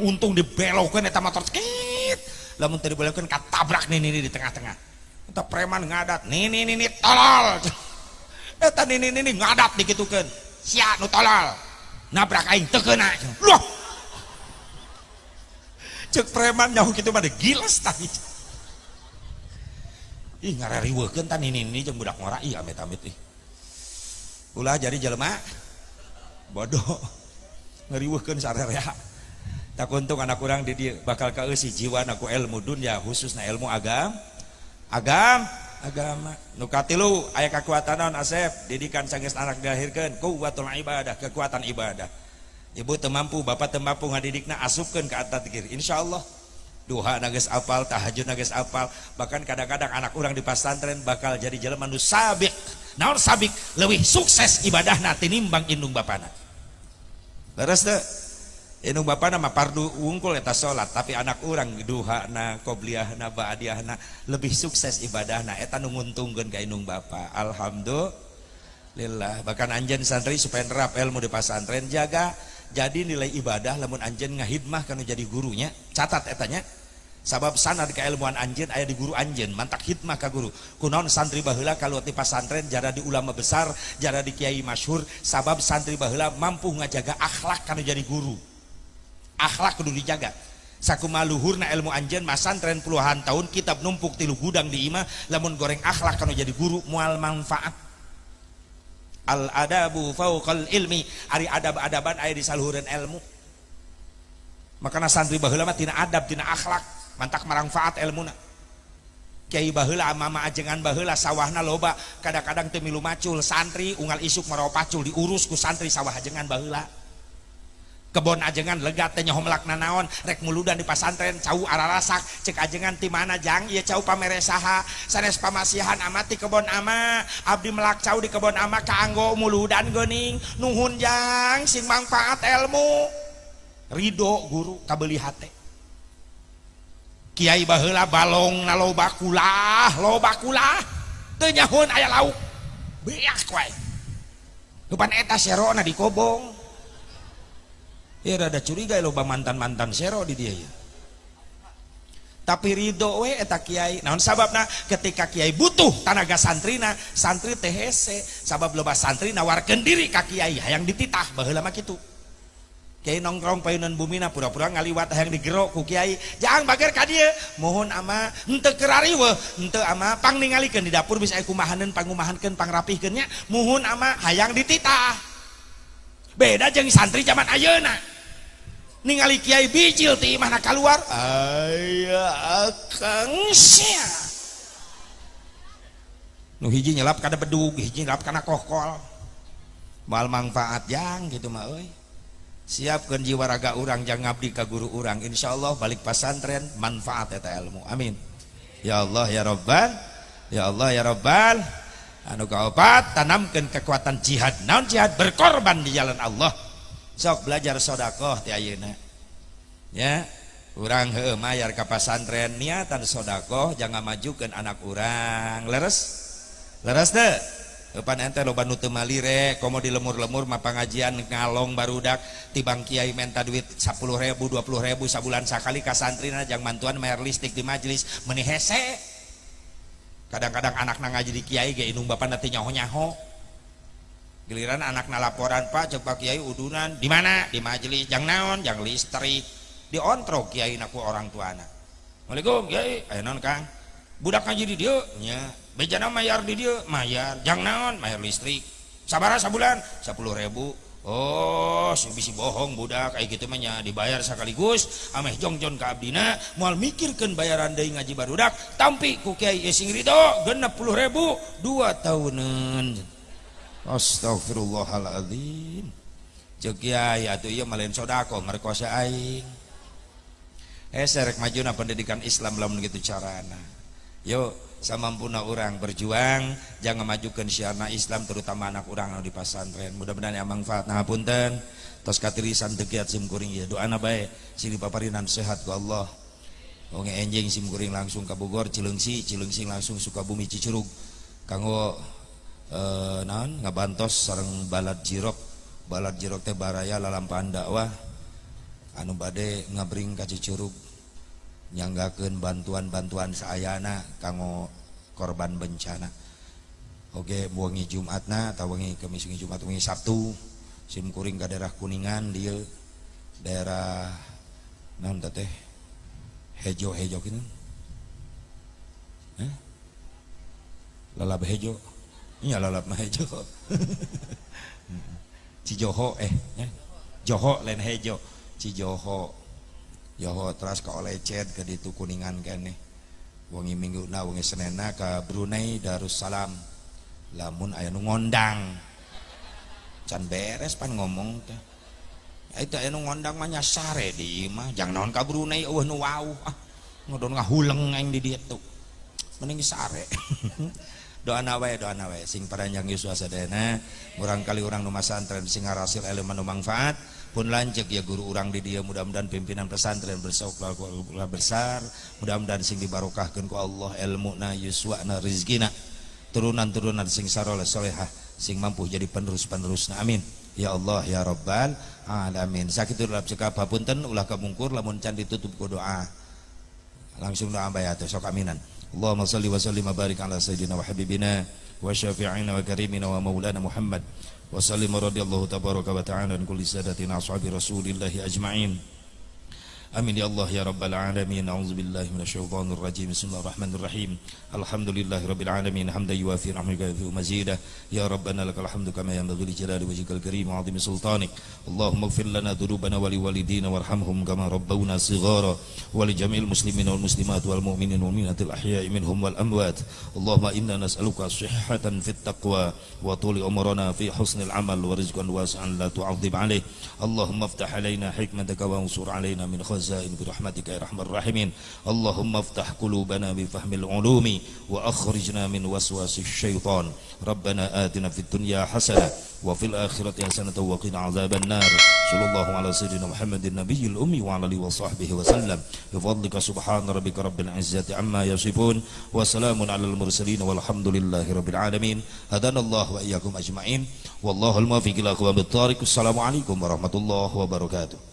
untung dibelokeun eta motor skit lamun teu dibelokeun katabrak nini di tengah-tengah eta preman ngadat nini tolol eta nini ngadat dikitukeun sia nu tolol nabrak aing teu keuna loh ceuk preman nyaho kitu mah giles tadi ih ngarariweukeun tah nini jeung budak ngora ih amit-amit ih ulah jadi jelema bodoh ngeriweuhkeun sarerea tak untung anak urang di dieu bakal kaeusi jiwa aku ilmu dunya khususna ilmu agama nu katilu aya kakuatan naon Asep didikan sanggeus anak dilahirkeun kuwatul ibadah kekuatan ibadah ibu teu mampu bapak teu mampu ngadidikna asupkeun ka at-tadzkir insyaallah duha geus apal tahajud geus apal bahkan kadang-kadang anak urang di pesantren bakal jadi jelema nu sabiq naon sabik leuwih sukses ibadahna tinimbang indung bapana leres teu indung bapana mah fardu wungkul eta salat tapi anak urang duhana qobliyahna ba'diyahna lebih sukses ibadahna eta nu nguntungkeun ka indung bapa alhamdulillah bahkan anjeun santri supaya nerap ilmu di pesantren jaga jadi nilai ibadah lamun anjeun ngahidmah kana jadi gurunya catat etanya sabab sanad keilmuan anjeun aya di guru anjeun mantak hidmah ka guru kunaon santri baheula kaluat di pasantren jara di ulama besar jara di kiai masyhur sabab santri baheula mampu ngajaga akhlak kana jadi guru akhlak kudu dijaga sakumaha luhurna ilmu anjeun masantren puluhan tahun kitab numpuk tilu gudang di imah lamun goreng akhlak kanu jadi guru moal manfaat. Al adabu fauqal ilmi, ari adab-adaban aya di saluhureun ilmu. Makana santri baheula mah tina adab tina akhlak mantak manfaat ilmuna. Kiai baheula mama ajengan baheula sawahna loba kadang-kadang teu milu macul, santri unggal isuk marawa pacul diurus ku santri sawah ajengan baheula. Kebon ajengan lega teh nyaho melakna naon rek muludan di pasantren cau ararasak cek ajengan ti mana jang ieu cau pamere saha sanes pamasihan amati kebon ama abdi melak cau di kebon ama kaanggo muludan geuning nuhun jang sing manfaat ilmu ridho guru kabeuli hate. Kiai baheula balong na loba kulah teu nyahun aya lauk beak wae depan eta sero na dikobong ya rada curiga loba mantan sero di dia ya. Tapi ridho we eta kiai naon sababna ketika kiai butuh tanaga santrina santri teh hese sabab loba santri nawarkeun diri ka kiai hayang dititah baheula mah kitu. Kiai nongkrong payunan bumina pura-pura ngaliwat hayang digero ku kiai jangan bager ka dieu mohon ama henteu kerari weh henteu ama pang ningalikeun di dapur bisa kumahaneun pangumahankeun pangrapihkeun nya mohon ama hayang dititah beda jeung santri zaman ayeuna ningali kiai bijil ti imahna kaluar aya akang sia nu hiji nyelap kana bedug hiji nyelap kana kohkol moal manfaat jang gitu mah euy. Siapkan jiwa raga urang jang ngabdi ka guru urang insyaallah balik pasantren manfaat eta ilmu amin ya Allah ya Rabbal ya Allah ya Rabbal anu kaopat tanamkeun kekuatan jihad naon jihad berkorban di jalan Allah sok belajar sedekah ti ayeuna ya urang heueuh mayar ka pasantren niatan sedekah jangan majukeun anak urang leres teu depan ente loba nu teu malire komo di lemur-lemur mah pangajian ngalong barudak tibang kiai minta duit 10.000 20.000 sabulan sakali ka santrina jang mantuan mayar listrik di majelis meuni hese. Kadang-kadang anakna ngaji di kiai ge indung bapana teh nyaho-nyaho. Giliran anakna laporan Pak cek Pak Kiai udunan di mana di majelis jang naon jang listrik diontrok kiai naku orang tuana. Assalamualaikum Kiai aya naon Kang budak ngaji di dieu nya bejana mayar di dia mayar jang naon mayar listrik sabaraha sabulan 10.000 oh bisi bohong budak kayak gitu mah nya dibayar sekaligus ameh jongjon ka abdina moal mikirkeun bayaran deui ngaji barudak tampi ku kiai sing ridho 60.000 2 tahunan astagfirullahaladzim ceuk kiai atuh ieu mah lain sodako merkosa aing serek majuna pendidikan Islam lamun kitu carana yuk samampuna orang berjuang jangan majukan syiarna Islam terutama anak orang di pasantren mudah-mudahan yang manfaat nah punten tos katirisan dekiat sim kuring ya doana bae sini paparinan sehat ku Allah onge enjing sim kuring langsung ka Bogor Cileungsi langsung Sukabumi Cicurug kanggo naon ngabantos sareng balad jirok teh baraya lalampahan dakwah anu bade ngabring ka Cicurug nyanggakeun bantuan-bantuan saayana kanggo korban bencana. Oke, wengi Jumatna atau wengi Kamis wengi Jumat wengi Sabtu sim kuring ka daerah Kuningan dieu daerah naon teh hejo kitu. Lalab hejo. Nya lalab mah hejo. Cijoho Joho lain hejo Cijoho Yoho teras ka Olecet ke ditu Kuningan kene wengi mingguna wengi Senena ka Brunei Darussalam lamun aya nu ngondang can beres pan ngomong teh eta aya nu ngondang mah nyasare di imah jang naon ka Brunei eueuh nu wauh ngodon ngahuleng aing di dieu tuh mending sare doana wae sing paranjang yuswa sadayana murang kali urang nu masantren sing ngarasil ilmu nu manfaat pun lanjut ya guru orang di dia mudah-mudahan pimpinan pesantren bersauklah besar mudah-mudahan sing dibarokahkeun ku Allah ilmuna yuswana rizkina turunan-turunan sing saroleh solehah sing mampu jadi penerus-penerusna amin ya Allah ya Rabbal alamin sakitu dalam cekap hapunten ulah kamungkur lamun can ditutup ku doa langsung doa bae atuh sok aminan Allahumma shalli wa sallim wa barik ala sayyidina wa habibina wa syafi'ina wa karimina wa maulana Muhammad wa sallim radhiyallahu tabaraka wa ta'ala an kulli sadatina ashabi rasulillahi ajma'in Amin ya Allah ya Rabbal Alamin. A'udzubillahi minasyaitonir rajim. Bismillahirrahmanirrahim. Alhamdulillahirabbil alamin hamdan yuwafi rahmaka wa mazidah. Ya Rabbana lakal hamdu kama yanbaghi li jalali wajhikal karim wa 'azimi sultanik. Allahumma ighfir lana dhunubana wa liwalidina warhamhum kama rabbawna shighara wa li jami'il muslimina wal muslimat wal mu'minin wal mu'minatil ahya'i minhum wal amwat. Allahumma inna nas'aluka shihhatan fit taqwa wa tuli umrana fi husnil amal wa rizqan wasi'an la tu'adzib alaih. Allahumma iftah alaina hikmataka wa ansur alaina min خزائن برحمتك يا ارحم الراحمين. اللهم افتح قلوبنا بفهم العلوم واخرجنا من وسواس الشيطان. ربنا آتنا في الدنيا حسنة وفي الآخرة حسنة وقنا عذاب النار. صلى الله على سيدنا محمد النبي الأمي وعلى آله وصحبه وسلم. بفضلك سبحان ربك رب العزة عما يصفون وسلام على المرسلين والحمد لله رب العالمين. هدانا الله وإياكم أجمعين والله الموفق إلى أقوام الطريق. السلام عليكم ورحمة الله وبركاته.